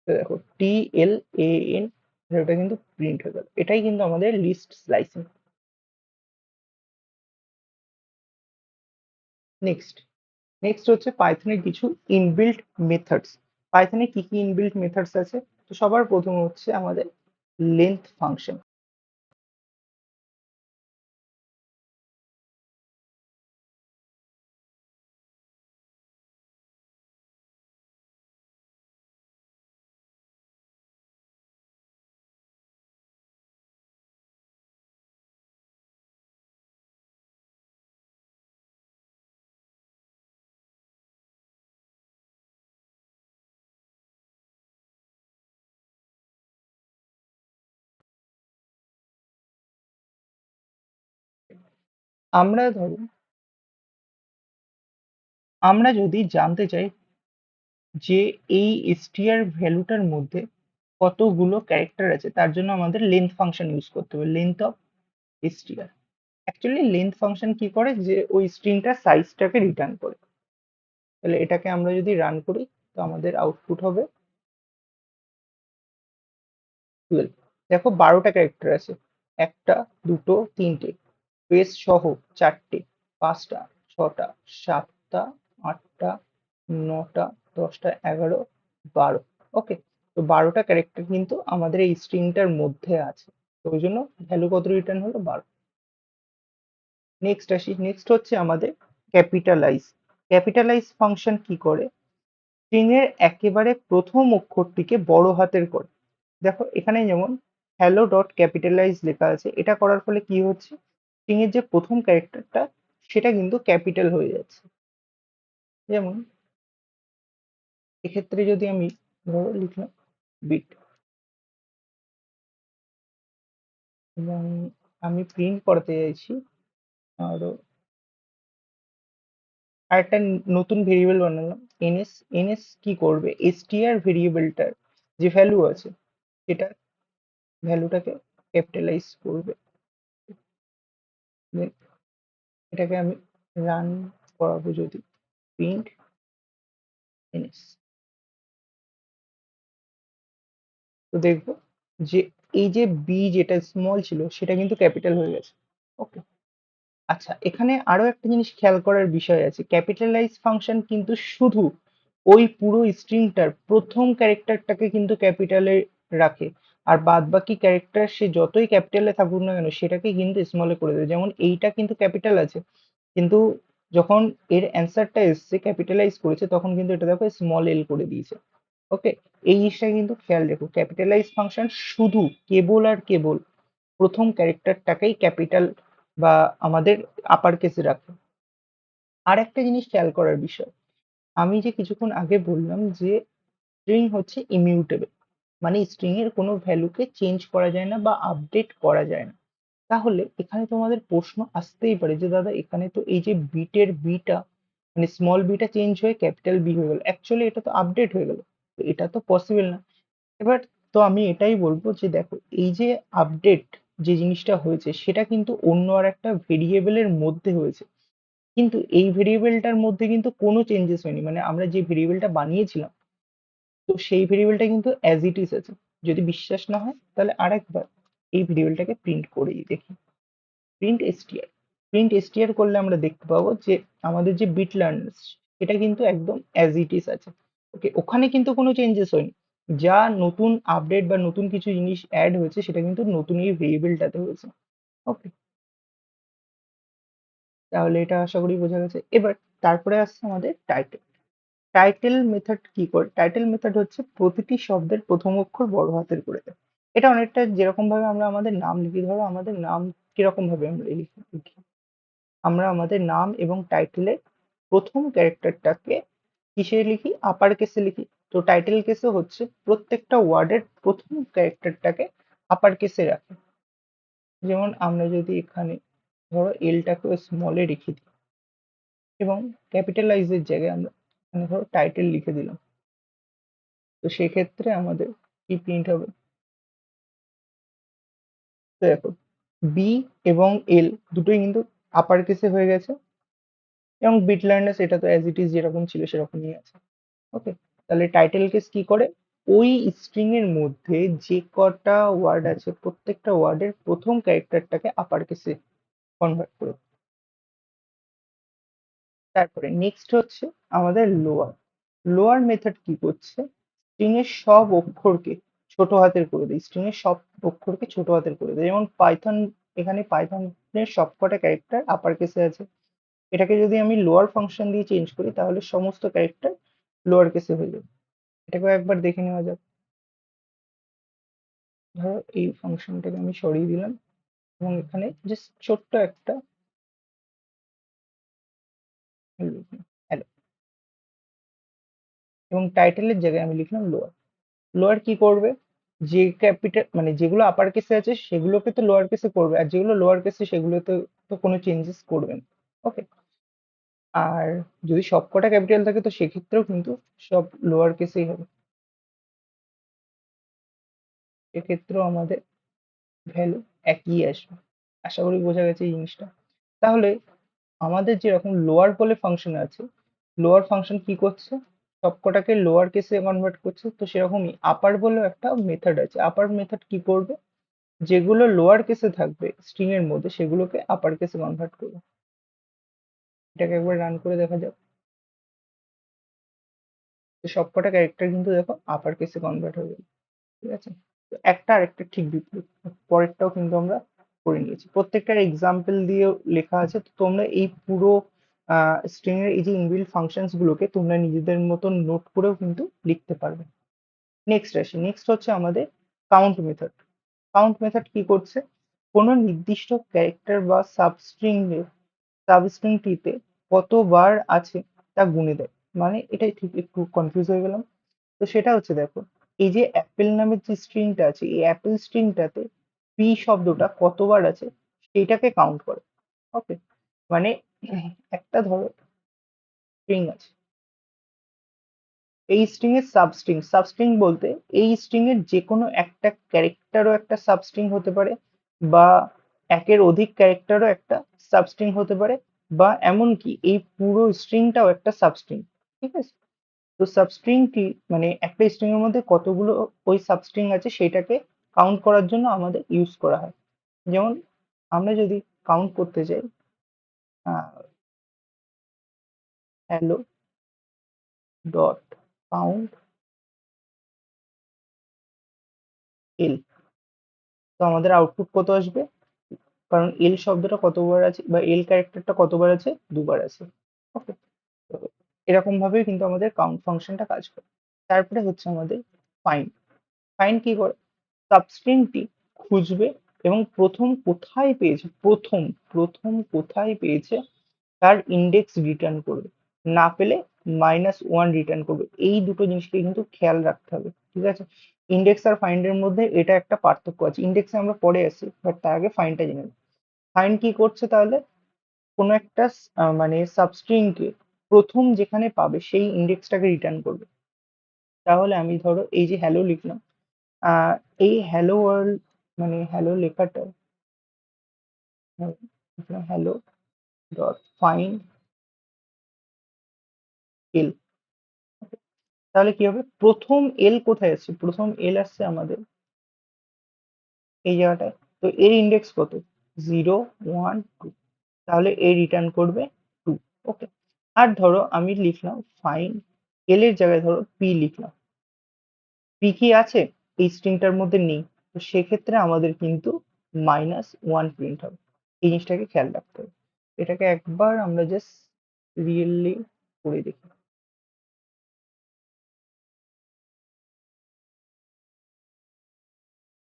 তো দেখো টি এল এ এন ভ্যালুটা কিন্তু প্রিন্ট হয়ে গেল, এটাই কিন্তু আমাদের লিস্ট স্লাইসিং। নেক্সট, নেক্সট হচ্ছে পাইথনের কিছু ইনবিল্ট মেথডস। পাইথনে কি কি ইনবিল্ট মেথডস আছে, তো সবার প্রথম হচ্ছে আমাদের লেন্থ ফাংশন। আমরা ধরুন আমরা যদি জানতে চাই যে এই str ভ্যালুটার মধ্যে কতগুলো ক্যারেক্টার আছে, তার জন্য আমাদের লেন্থ ফাংশন ইউজ করতে হবে, length of str। Actually length function কি করে, যে ওই স্ট্রিংটার সাইজটাকে রিটার্ন করে। তাহলে এটাকে আমরা যদি রান করি তো আমাদের আউটপুট হবে 12। দেখো 12টা ক্যারেক্টার আছে, একটা, দুটো, তিনটে, স্পেস সহ চারটে, পাঁচটা, ছটা, সাতটা, আটটা, নটা, 10টা, 11, 12। ওকে, তো 12টা ক্যারেক্টার কিন্তু আমাদের এই স্ট্রিংটার মধ্যে আছে, তো ওই জন্য ভ্যালু কত রিটার্ন হলো, 12। নেক্সট আসি, নেক্সট হচ্ছে আমাদের ক্যাপিটালাইজ। ক্যাপিটালাইজ ফাংশন কি করে, স্ট্রিং এর একেবারে প্রথম অক্ষরটিকে বড় হাতের করে। দেখো এখানে যেমন হ্যালো ডট ক্যাপিটালাইজ লেখা আছে, এটা করার ফলে কি হচ্ছে, স্ট্রিং এর যে প্রথম ক্যারেক্টারটা সেটা কিন্তু ক্যাপিটাল হয়ে যাচ্ছে। যেমন এক্ষেত্রে যদি আমি ধরো লিখলাম বিট, এবং আমি প্রিন্ট করতে চাইছি আরো আর একটা নতুন ভেরিয়েবল বানালাম এনএস। এনএস কি করবে, এসটিআর ভেরিয়েবলটার যে ভ্যালু আছে সেটা ভ্যালুটাকে ক্যাপিটালাইজ করবে। Then এটাকে আমি রান করাবো, যদি প্রিন্ট এনএস, তো দেখবো যে এই যে বি যেটা স্মল ছিল সেটা কিন্তু ক্যাপিটাল হয়ে গেছে। ওকে, আচ্ছা এখানে আরো একটা জিনিস খেয়াল করার বিষয় আছে, ক্যাপিটালাইজ ফাংশন কিন্তু শুধু ওই পুরো স্ট্রিংটার প্রথম ক্যারেক্টারটাকে কিন্তু ক্যাপিটালে রাখে, আর বাদ বাকি ক্যারেক্টার সে যতই ক্যাপিটালে থাকুক না কেন সেটাকে কিন্তু স্মলে করে দেয়। যেমন এইটা কিন্তু ক্যাপিটাল আছে, কিন্তু যখন এর অ্যান্সারটা এসছে ক্যাপিটালাইজ করেছে তখন কিন্তু এটা দেখো স্মল এল করে দিয়েছে। ওকে, এই জিনিসটা কিন্তু খেয়াল রেখো, ক্যাপিটালাইজ ফাংশন শুধু কেবল আর কেবল প্রথম ক্যারেক্টারটাকেই ক্যাপিটাল বা আমাদের আপার কেসে রাখে। আর একটা জিনিস খেয়াল করার বিষয়, আমি যে কিছুক্ষণ আগে বললাম যে স্ট্রিং হচ্ছে ইমিউটেবল, মানে স্ট্রিং এর কোনো ভ্যালুকে চেঞ্জ করা যায় না বা আপডেট করা যায় না। তাহলে এখানে তোমাদের প্রশ্ন আসতেই পারে যে দাদা এখানে তো এই যে বিটের বিটা মানে স্মল বিটা চেঞ্জ হয়ে ক্যাপিটাল বি হয়ে গেল, অ্যাকচুয়ালি এটা তো আপডেট হয়ে গেল, তো এটা তো পসিবল না। এবার তো আমি এটাই বলবো যে দেখো এই যে আপডেট যে জিনিসটা হয়েছে সেটা কিন্তু অন্য আর একটা ভেরিয়েবলের মধ্যে হয়েছে, কিন্তু এই ভেরিয়েবলটার মধ্যে কিন্তু কোনো চেঞ্জেস হয়নি, মানে আমরা যে ভেরিয়েবলটা বানিয়েছিলাম তো সেই ভেরিয়েবলটা কিন্তু অ্যাজ ইট ইজ আছে। যদি বিশ্বাস না হয় তাহলে আরেকবার এই ভেরিয়েবলটাকে প্রিন্ট করেই দেখি, প্রিন্ট এসটিআর। প্রিন্ট এসটিআর করলে আমরা দেখতে পাবো যে আমাদের যে বিট লার্নার্স এটা কিন্তু একদম অ্যাজ ইট ইজ আছে। ওকে, ওখানে কিন্তু কোনো চেঞ্জেস হয়নি, যা নতুন আপডেট বা নতুন কিছু জিনিস অ্যাড হয়েছে সেটা কিন্তু নতুন এই ভেরিয়েবলটাতে হয়েছে। ওকে, তাহলে এটা আশা করি বোঝা গেছে। এবার তারপরে আসছে আমাদের টাইটেল। টাইটেল মেথড কি করে, টাইটেল মেথড হচ্ছে প্রতিটি শব্দের প্রথম অক্ষর বড় হাতের করে দেয়। এটা অনেকটা যেরকম ভাবে আমরা আমাদের নাম লিখি, ধরো আমাদের নাম কিরকম ভাবে আমরা লিখি, আমরা আমাদের নাম এবং টাইটেলের প্রথম ক্যারেক্টারটাকে কিসে লিখি, আপার কেসে লিখি। তো টাইটেল কেসে হচ্ছে প্রত্যেকটা ওয়ার্ডের প্রথম ক্যারেক্টারটাকে আপার কেসে রাখে। যেমন আমরা যদি এখানে ধরো এলটাকে স্মলে রেখে দিই এবং ক্যাপিটালাইজের জায়গায় আমরা এখানে ধরো টাইটেল লিখে দিলাম, তো সেক্ষেত্রে আমাদের কি প্রিন্ট হবে, তো দেখো বি এবং এল দুটোই কিন্তু আপার কেসে হয়ে গেছে, এবং বিট লার্নার্স এটা তো অ্যাজ ইট ইজ যেরকম ছিল সেরকমই আছে। ওকে, তাহলে টাইটেল কেস কি করে, ওই স্ট্রিং এর মধ্যে যে কটা ওয়ার্ড আছে প্রত্যেকটা ওয়ার্ডের প্রথম ক্যারেক্টারটাকে আপার কেসে কনভার্ট করে। তারপরে নেক্সট হচ্ছে আমাদের লোয়ার। লোয়ার মেথড কি করছে, স্ট্রিং এর সব অক্ষরকে ছোট হাতের করে দেয়, স্ট্রিং এর সব অক্ষরকে ছোট হাতের করে দেয়। যেমন পাইথন, এখানে পাইথনের সবকটা ক্যারেক্টার আপার কেসে আছে, এটাকে যদি আমি লোয়ার ফাংশন দিয়ে চেঞ্জ করি তাহলে সমস্ত ক্যারেক্টার লোয়ার কেসে হয়ে যাবে। এটাকে একবার দেখে নেওয়া যাক। ধরো এই ফাংশনটাকে আমি সরিয়ে দিলাম এবং এখানে জাস্ট ছোট্ট একটা হ্যালো, এবং টাইটেলের জায়গায় আমি লিখলাম লোয়ার। লোয়ার কি করবে, যে ক্যাপিটাল মানে যেগুলো আপার কেসে আছে সেগুলোকে তো লোয়ার কেসে করবে, আর যেগুলো লোয়ার কেসে সেগুলোতে তো কোনো চেঞ্জেস করবে না। ওকে, আর যদি সবকটা ক্যাপিটাল থাকে তো সেক্ষেত্রেও কিন্তু সব লোয়ার কেসেই হবে, সেক্ষেত্রেও আমাদের ভ্যালু একই আসবে। আশা করি বোঝা গেছে এই জিনিসটা। তাহলে আমাদের যেরকম লোয়ার বলে ফাংশন আছে, লোয়ার ফাংশন কি করছে, সবকটাকে লোয়ার কেসে কনভার্ট করছে, তো সেরকমই আপার বলেও একটা মেথড আছে। আপার মেথড কি করবে, যেগুলো লোয়ার কেসে থাকবে স্ট্রিং এর মধ্যে সেগুলোকে আপার কেসে কনভার্ট করবে। এটাকে একবার রান করে দেখা যাক, তো সবকটা ক্যারেক্টার কিন্তু দেখো আপার কেসে কনভার্ট হয়ে গেল। ঠিক আছে, তো একটা আরেকটা ঠিক বিপরীত, পরেরটাও কিন্তু আমরা করে নিয়েছি, প্রত্যেকটার এক্সাম্পল দিয়ে লেখা আছে। তো তোমরা এই পুরো স্ট্রিং এর এই যে ইনবিল্ট ফাংশনস গুলোকে তোমরা নিজেদের মতন নোট করেও কিন্তু লিখতে পারবে। নেক্সট আসি, নেক্সট হচ্ছে আমাদের কাউন্ট মেথড। কাউন্ট মেথড কি করছে, কোনো নির্দিষ্ট ক্যারেক্টার বা সাবস্ট্রিংটিতে কতবার আছে তা গুণে দেয়। মানে এটাই ঠিক একটু কনফিউজ হয়ে গেলাম। তো সেটা হচ্ছে দেখো এই যে অ্যাপেল নামের যে স্ট্রিংটা আছে এই অ্যাপেল স্ট্রিংটাতে পি শব্দটা কতবার আছে সেইটাকে কাউন্ট করে। ওকে, মানে একটা ধরো স্ট্রিং আছে, এই স্ট্রিং এর সাবস্ট্রিং, সাবস্ট্রিং বলতে এই স্ট্রিং এর যে কোনো একটা ক্যারেক্টারও একটা সাবস্ট্রিং হতে পারে, বা একের অধিক ক্যারেক্টারও একটা সাবস্ট্রিং হতে পারে, বা এমনকি এই পুরো স্ট্রিংটাও একটা সাবস্ট্রিং। ঠিক আছে, তো সাবস্ট্রিং কি, মানে একটা স্ট্রিং এর মধ্যে কতগুলো ওই সাবস্ট্রিং আছে সেটাকে কাউন্ট করার জন্য আমাদের ইউজ করা হয়। যেমন আমরা যদি কাউন্ট করতে চাই হ্যালো ডট কাউন্ট এল, তো আমাদের আউটপুট কত আসবে, কারণ এল শব্দটা কতবার আছে বা এল ক্যারেক্টারটা কতবার আছে, দুবার আছে। ওকে, তো এরকম ভাবে কিন্তু আমাদের কাউন্ট ফাংশনটা কাজ করে। তারপরে হচ্ছে আমাদের ফাইন্ড। ফাইন্ড কি করে, সাবস্ট্রিংটি খুঁজবে এবং প্রথম কোথায় পেয়েছে, প্রথম প্রথম কোথায় পেয়েছে তার ইন্ডেক্স রিটার্ন করবে, না পেলে -1 রিটার্ন করবে। এই দুটো জিনিসকে কিন্তু খেয়াল রাখতে হবে, ঠিক আছে। ইন্ডেক্স আর ফাইন্ড এর মধ্যে এটা একটা পার্থক্য আছে, ইন্ডেক্সে আমরা পরে আসি, বাট তার আগে ফাইন্ডটা জেনে নিই। ফাইন্ড কি করছে তাহলে, কোনো একটা মানে সাবস্ট্রিং কে প্রথম যেখানে পাবে সেই ইন্ডেক্সটাকে রিটার্ন করবে। তাহলে আমি ধরো এই যে হ্যালো লিখলাম, আহ এই হ্যালো ওয়ার্ল্ড মানে হ্যালো লেখাটা হ্যালো ডট ফাইন্ড এল, তাহলে কি হবে, প্রথম এল কোথায় আসছে, প্রথম এল আসছে আমাদের এই জায়গাটায়, তো এর ইন্ডেক্স কত, 0 1 2, তাহলে এ রিটার্ন করবে 2। ওকে, আর ধরো আমি লিখলাম ফাইন্ড এল এর জায়গায় ধরো পি লিখলাম, পি কি আছে এই স্ট্রিংটার মধ্যে নেই, তো সেক্ষেত্রে আমাদের কিন্তু -1 প্রিন্ট হবে। এই জিনিসটাকে খেয়াল রাখতে হবে। এটাকে একবার আমরা জাস্ট রিয়েলি করে দেখি,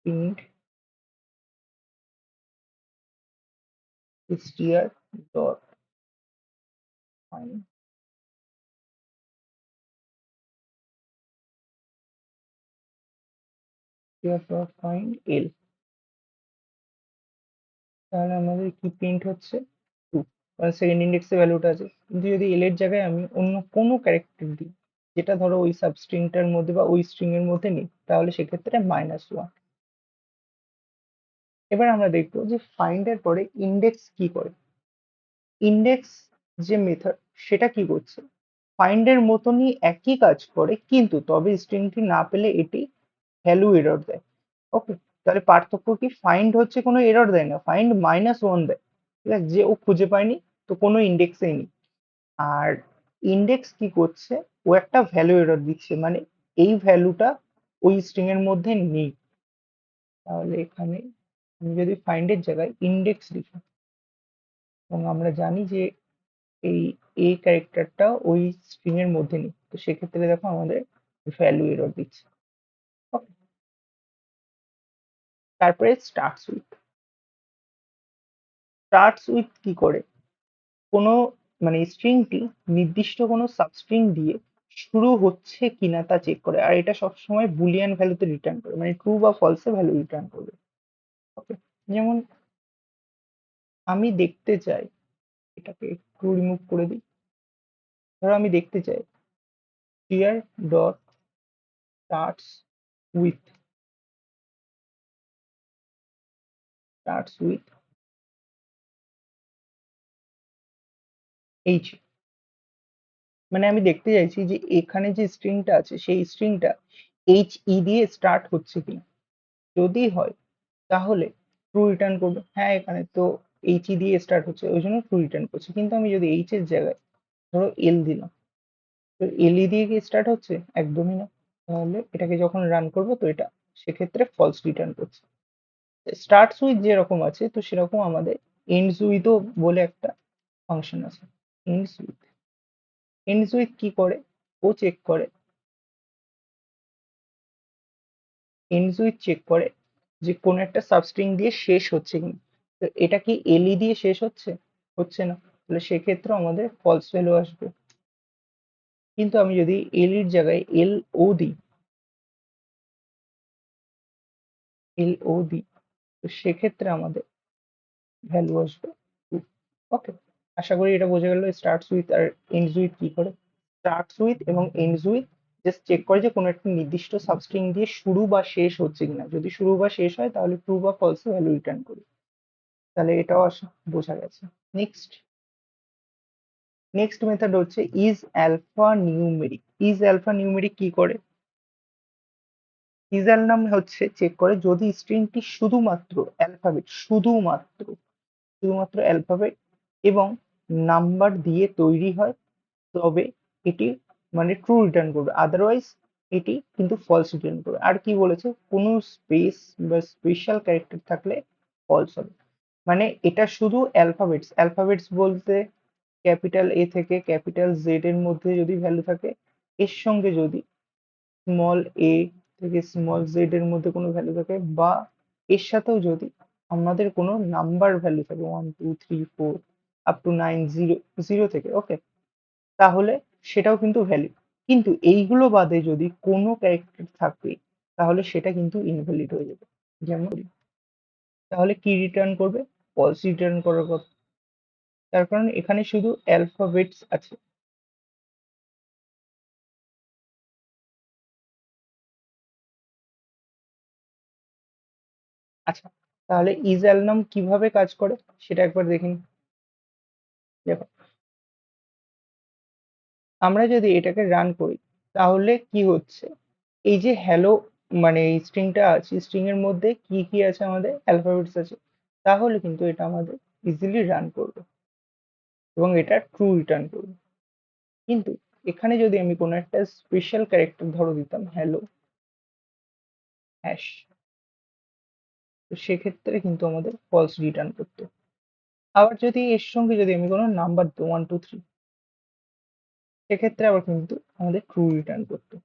print str dot find, str dot find L, তাহলে আমাদের কি প্রিন্ট হচ্ছে 2, কারণ সেকেন্ড ইন্ডেক্সে ভ্যালুটা আছে। কিন্তু যদি এল এর জায়গায় আমি অন্য কোনো ক্যারেক্টার দিই যেটা ধরো ওই সাবস্ট্রিংটার মধ্যে বা ওই স্ট্রিং এর মধ্যে নেই, তাহলে সেক্ষেত্রে -1। এবার আমরা দেখবো যে ফাইন্ড এর পরে ইন্ডেক্স কি করে। ইন্ডেক্স যে মেথড সেটা কি করছে, ফাইন্ড এর মতনই একই কাজ করে, কিন্তু তবে স্ট্রিংটি না পেলে এটি ভ্যালু এরর দেয়। ওকে, তাহলে পার্থক্য কি, ফাইন্ড হচ্ছে কোনো এরর দেয় না, ফাইন্ড -1 দেয়, ঠিক আছে, যে ও খুঁজে পায়নি, তো কোনো ইন্ডেক্সেই নেই। আর ইন্ডেক্স কি করছে, ও একটা ভ্যালু এরর দিচ্ছে, মানে এই ভ্যালুটা ওই স্ট্রিং এর মধ্যে নেই। তাহলে এখানে আমি যদি ফাইন্ড এর জায়গায় ইন্ডেক্স লিখি, এবং আমরা জানি যে এই এ ক্যারেক্টারটা ওই স্ট্রিং এর মধ্যে নেই, তো সেক্ষেত্রে দেখো আমাদের ভ্যালু এরর দিচ্ছে। Okay, তারপরে স্টার্টস উইথ কি করে, কোনো মানে স্ট্রিংটি নির্দিষ্ট কোনো সাবস্ট্রিং দিয়ে শুরু হচ্ছে কিনা তা চেক করে, আর এটা সবসময় বুলিয়ান ভ্যালুতে রিটার্ন করে, মানে ট্রু বা ফলসে ভ্যালু রিটার্ন করবে। ওকে, যেমন আমি দেখতে চাই, এটাকে একটু রিমুভ করে দিই, ধরো আমি দেখতে চাই clear dot with starts with H, মানে আমি দেখতে চাইছি যে এখানে যে স্ট্রিংটা আছে সেই স্ট্রিংটা HE দিয়ে স্টার্ট হচ্ছে কিনা, যদি হয় তাহলে ট্রু রিটার্ন করবে, হ্যাঁ এখানে তো HE দিয়ে স্টার্ট হচ্ছে ওই জন্য ট্রু রিটার্ন করছে। কিন্তু আমি যদি এইচ এর জায়গায় ধরো এল দিলাম, তো এলই দিয়ে কি স্টার্ট হচ্ছে, একদমই না, তাহলে এটাকে যখন রান করবো তো এটা সেক্ষেত্রে ফলস রিটার্ন করছে। স্টার্টস উইথ যেরকম আছে তো সেরকম আমাদের এন্ডস উইথও বলে একটা ফাংশন আছে। এন্ডস উইথ, এন্ডস উইথ কি করে, ও চেক করে, এন্ডস উইথ চেক করে যে কোন একটা সাবস্ট্রিং দিয়ে শেষ হচ্ছে কিনা, তো এটা কি এলই দিয়ে শেষ হচ্ছে, হচ্ছে না, তাহলে সেক্ষেত্রে আমাদের ফলস ভ্যালু আসবে। কিন্তু আমি যদি এল এর জায়গায় এল ও দিই, তো সেক্ষেত্রে আমাদের ভ্যালু আসবে 2। ওকে, আশা করি এটা বোঝা গেল স্টার্টস উইথ আর এন্ডস উইথ কি করে। স্টার্টস উইথ এবং এন্ডস উইথ জাস্ট চেক করে যে কোনো একটা নির্দিষ্ট সাবস্ট্রিং দিয়ে শুরু বা শেষ হচ্ছে কিনা, যদি শুরু বা শেষ হয় তাহলে ট্রু বা ফলস ভ্যালু রিটার্ন করি। তাহলে এটাও বোঝা গেছে। নেক্সট নেক্সট মেথড হচ্ছে is alpha numeric. Is alpha numeric কি করে, ইজ নাম হচ্ছে চেক করে যদি স্ট্রিংটি শুধুমাত্র অ্যালফাবেট, শুধুমাত্র অ্যালফাবেট এবং নাম্বার দিয়ে তৈরি হয় তবে এটি মানে ট্রু রিটার্ন করবে, আদারওয়াইজ এটি কিন্তু ফলস রিটার্ন করবে। আর কি বলেছে, কোনো স্পেস বা স্পেশাল ক্যারেক্টার থাকলে ফলস হবে। মানে এটা শুধু অ্যালফাবেটস, অ্যালফাবেটস বলতে ক্যাপিটাল এ থেকে ক্যাপিটাল জেড এর মধ্যে যদি ভ্যালু থাকে, এর সঙ্গে যদি স্মল এ থেকে স্মল জেড এর মধ্যে কোনো ভ্যালু থাকে, বা এর সাথেও যদি আমাদের কোনো নাম্বার ভ্যালু থাকে 1 2 3 4 আপ টু 9 0 0 থেকে, ওকে, তাহলে সেটাও কিন্তু ভ্যালিড। কিন্তু এইগুলো বাদে যদি কোনো ক্যারেক্টার থাকে তাহলে সেটা কিন্তু ইনভ্যালিড হয়ে যাবে। যেমন তাহলে কি রিটার্ন করবে, ফলস রিটার্ন করার কথা, তার কারণ এখানে শুধু অ্যালফাবেটস আছে। আচ্ছা, তাহলে ইজ অ্যালনাম কিভাবে কাজ করে সেটা একবার দেখুন। দেখো, আমরা যদি এটাকে রান করি তাহলে কি হচ্ছে, এই যে হ্যালো মানে এই স্ট্রিংটা আছে, স্ট্রিং এর মধ্যে কি কি আছে, আমাদের অ্যালফাবেটস আছে, তাহলে কিন্তু এটা আমাদের ইজিলি রান করবে এবং এটা ট্রু রিটার্ন করবে। কিন্তু এখানে যদি আমি কোনো একটা স্পেশাল ক্যারেক্টার ধরো দিতাম হ্যালো হ্যাশ, তো সেক্ষেত্রে কিন্তু আমাদের ফলস রিটার্ন করতো। আবার যদি এর সঙ্গে যদি আমি কোনো নাম্বার দিই 1 2 3, সেক্ষেত্রে আবার কিন্তু আমাদের ট্রু রিটার্ন করতো।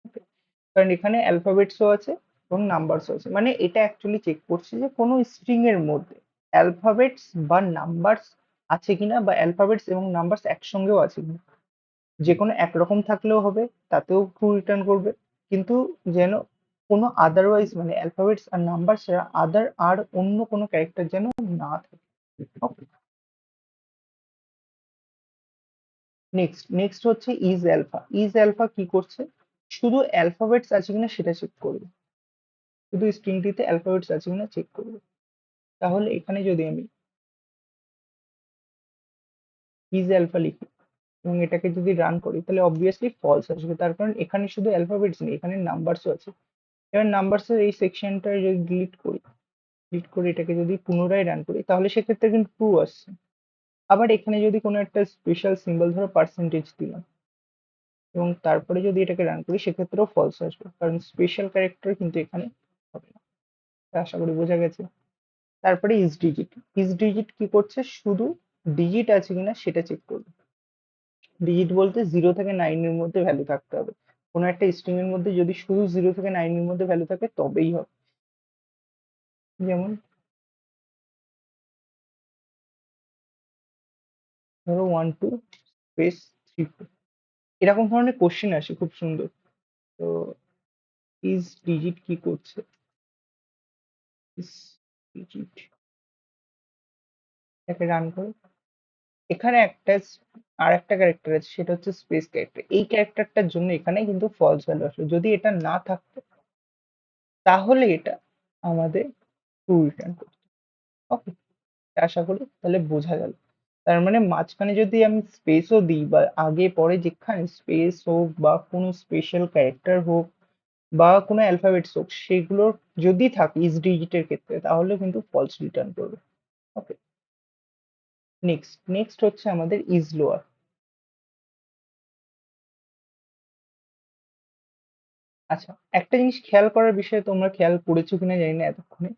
Okay? কারণ এখানে অ্যালফাবেটসও আছে এবং নাম্বারসও আছে, মানে এটা অ্যাকচুয়ালি চেক করছে যে কোনো স্ট্রিং এর মধ্যে অ্যালফাবেটস বা নাম্বারস আছে কিনা, বা অ্যালফাবেটস এবং নাম্বারস একসঙ্গেও আছে কিনা। যে কোনো একরকম থাকলেও হবে, তাতেও ট্রু রিটার্ন করবে, কিন্তু যেন কোনো আদারওয়াইজ মানে অ্যালফাবেটস আর নাম্বার ছাড়া আদার আর অন্য কোনো ক্যারেক্টার যেন না থাকে। নেক্সট হচ্ছে ইজ অ্যালফা। ইজ অ্যালফা কি করছে, শুধু অ্যালফাবেটস আছে কিনা সেটা চেক করবে, শুধু স্ট্রিংটিতে অ্যালফাবেটস আছে কিনা চেক করবে। তাহলে এখানে যদি আমি ইজ অ্যালফা লিখি এবং এটাকে যদি রান করি তাহলে অবভিয়াসলি ফলস আসবে, তার কারণ এখানে শুধু অ্যালফাবেটস নেই, এখানে নাম্বারসও আছে। এবার নাম্বারসের এই সেকশনটা যদি ডিলিট করে এটাকে যদি পুনরায় রান করি তাহলে সেক্ষেত্রে কিন্তু ট্রু আসছে। আবার এখানে যদি কোনো একটা স্পেশাল সিম্বল ধরো পার্সেন্টেজ দিলাম এবং তারপরে যদি এটাকে রান করি সেক্ষেত্রেও ফলস আসবে, কারণ স্পেশাল ক্যারেক্টার কিন্তু এখানে হবে না। তা আশা করি বোঝা গেছে। তারপরে ইজ ডিজিট। ইজ ডিজিট কি করছে, শুধু ডিজিট আছে কিনা সেটা চেক করবে। ডিজিট বলতে 0 থেকে 9 এর মধ্যে ভ্যালু থাকতে হবে, কোনো একটা স্ট্রিং এর মধ্যে যদি শুধু 0 থেকে 9 এর মধ্যে ভ্যালু থাকে তবেই হবে। যেমন ধরো 1 2 স্পেস 3 4, এরকম ধরনের কোশ্চেন আসে খুব সুন্দর। তো ইজ ডিজিট কি করছে, ইজ ডিজিট এটাকে রান করে, এখানে আর একটা ক্যারেক্টার আছে সেটা হচ্ছে স্পেস ক্যারেক্টার। এই ক্যারেক্টারটার জন্য এখানে কিন্তু ফলস ভ্যালু আসবে, যদি এটা না থাকতো তাহলে এটা আমাদের ট্রু রিটার্ন করতো। ওকে, আশা করি তাহলে বোঝা গেল। তার মানে মাঝখানে যদি আমি স্পেসও দিই বা আগে পরে যেখানে স্পেস হোক বা কোনো স্পেশাল ক্যারেক্টার হোক বা কোনো অ্যালফাবেটস হোক, সেগুলোর যদি থাকে ইজ ডিজিটের ক্ষেত্রে তাহলে কিন্তু ফলস রিটার্ন করবে। ওকে, নেক্সট হচ্ছে আমাদের ইজ লোয়ার। আচ্ছা, একটা জিনিস খেয়াল করার বিষয়, তোমরা খেয়াল করেছো কিনা জানি না এতক্ষণে,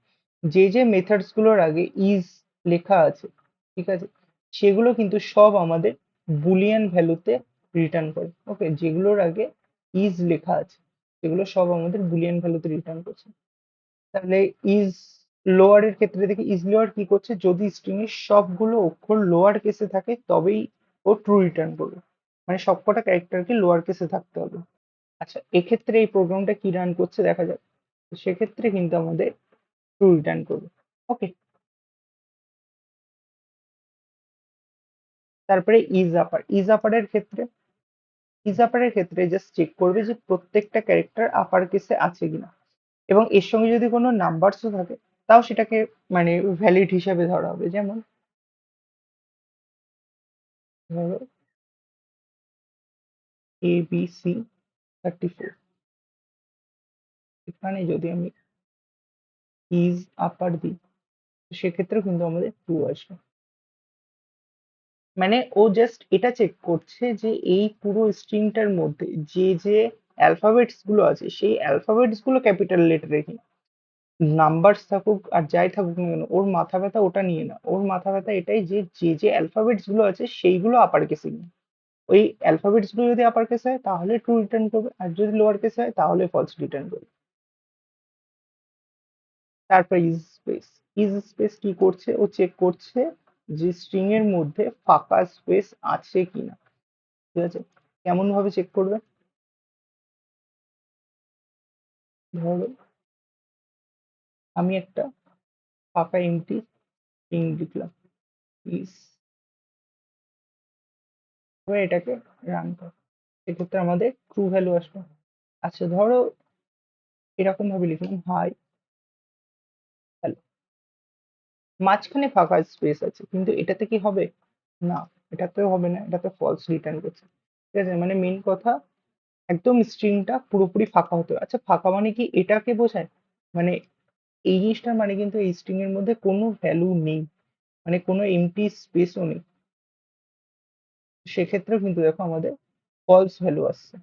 যে যে মেথডস গুলোর আগে ইজ লেখা আছে, ঠিক আছে, সেগুলো কিন্তু সব আমাদের বুলিয়ান ভ্যালুতে রিটার্ন করে। ওকে, যেগুলোর আগে ইজ লেখা আছে সেগুলো সব আমাদের বুলিয়ান ভ্যালুতে রিটার্ন করছে। তাহলে ইজ লোয়ার এর ক্ষেত্রে দেখি ইজ লোয়ার কি করছে, যদি স্ট্রিং এর সবগুলো অক্ষর লোয়ার কেসে থাকে তবেই ও ট্রু রিটার্ন করবে, মানে সবকটা ক্যারেক্টারকে লোয়ার কেসে থাকতে হবে। আচ্ছা, এক্ষেত্রে এই প্রোগ্রামটা কি রান করছে দেখা যাক। তো সেক্ষেত্রে কিন্তু আমাদের ট্রু রিটার্ন করবে। ওকে, তারপরে ইজ আপারের ক্ষেত্রে জাস্ট চেক করবে যে প্রত্যেকটা ক্যারেক্টার আপার কেসে আছে কিনা, এবং এর সঙ্গে যদি কোনো নাম্বারসও থাকে তাও সেটাকে মানে ভ্যালিড হিসাবে ধরা হবে। যেমন ধরো ABC 34, এখানে যদি আমি ইজ আপার দিই সেক্ষেত্রেও কিন্তু আমাদের ট্রু আসবে। মানে ও জাস্ট এটা চেক করছে যে এই পুরো স্ট্রিংটার মধ্যে যে যে অ্যালফাবেটস গুলো আছে সেই অ্যালফাবেটস গুলো ক্যাপিটাল লেটারে কিনা। নাম্বারস থাকুক আর যাই থাকুক না কেন, ওর মাথা ব্যথা ওটা নিয়ে না, ওর মাথা ব্যথা এটাই যে যে যে অ্যালফাবেটস গুলো আছে সেইগুলো আপার কেসে কিনা। ওই অ্যালফাবেটস গুলো যদি আপার কেসে হয় তাহলে ট্রু রিটার্ন করবে, আর যদি লোয়ার কেসে হয় তাহলে ফলস রিটার্ন করবে। তারপর ইজ স্পেস কি করছে, ও চেক করছে যে স্ট্রিং এর মধ্যে ফাঁকা স্পেস আছে কিনা। ঠিক আছে, কেমন ভাবে চেক করবে, ধরো আমি একটা ফাঁকা এমটি স্ট্রিং লিখলাম ইজ, এটাকে রান কর, সেক্ষেত্রে আমাদের ট্রু ভ্যালু আসবে। আচ্ছা ধরো এরকম ভাবে লিখলাম হাই হ্যালো, মাঝখানে ফাঁকা স্পেস আছে কিন্তু এটাতে কি হবে, না এটাতেও হবে না, এটাতে ফলস রিটার্ন করছে। ঠিক আছে, মানে মেন কথা একদম স্ট্রিংটা পুরোপুরি ফাঁকা হতে হবে। আচ্ছা ফাঁকা মানে কি এটাকে বোঝায়, মানে এই জিনিসটার মানে কিন্তু এই স্ট্রিং এর মধ্যে কোনো ভ্যালু নেই, মানে কোনো এমটি স্পেসও নেই, সেক্ষেত্রেও কিন্তু দেখো আমাদের ফলস ভ্যালু আসছে।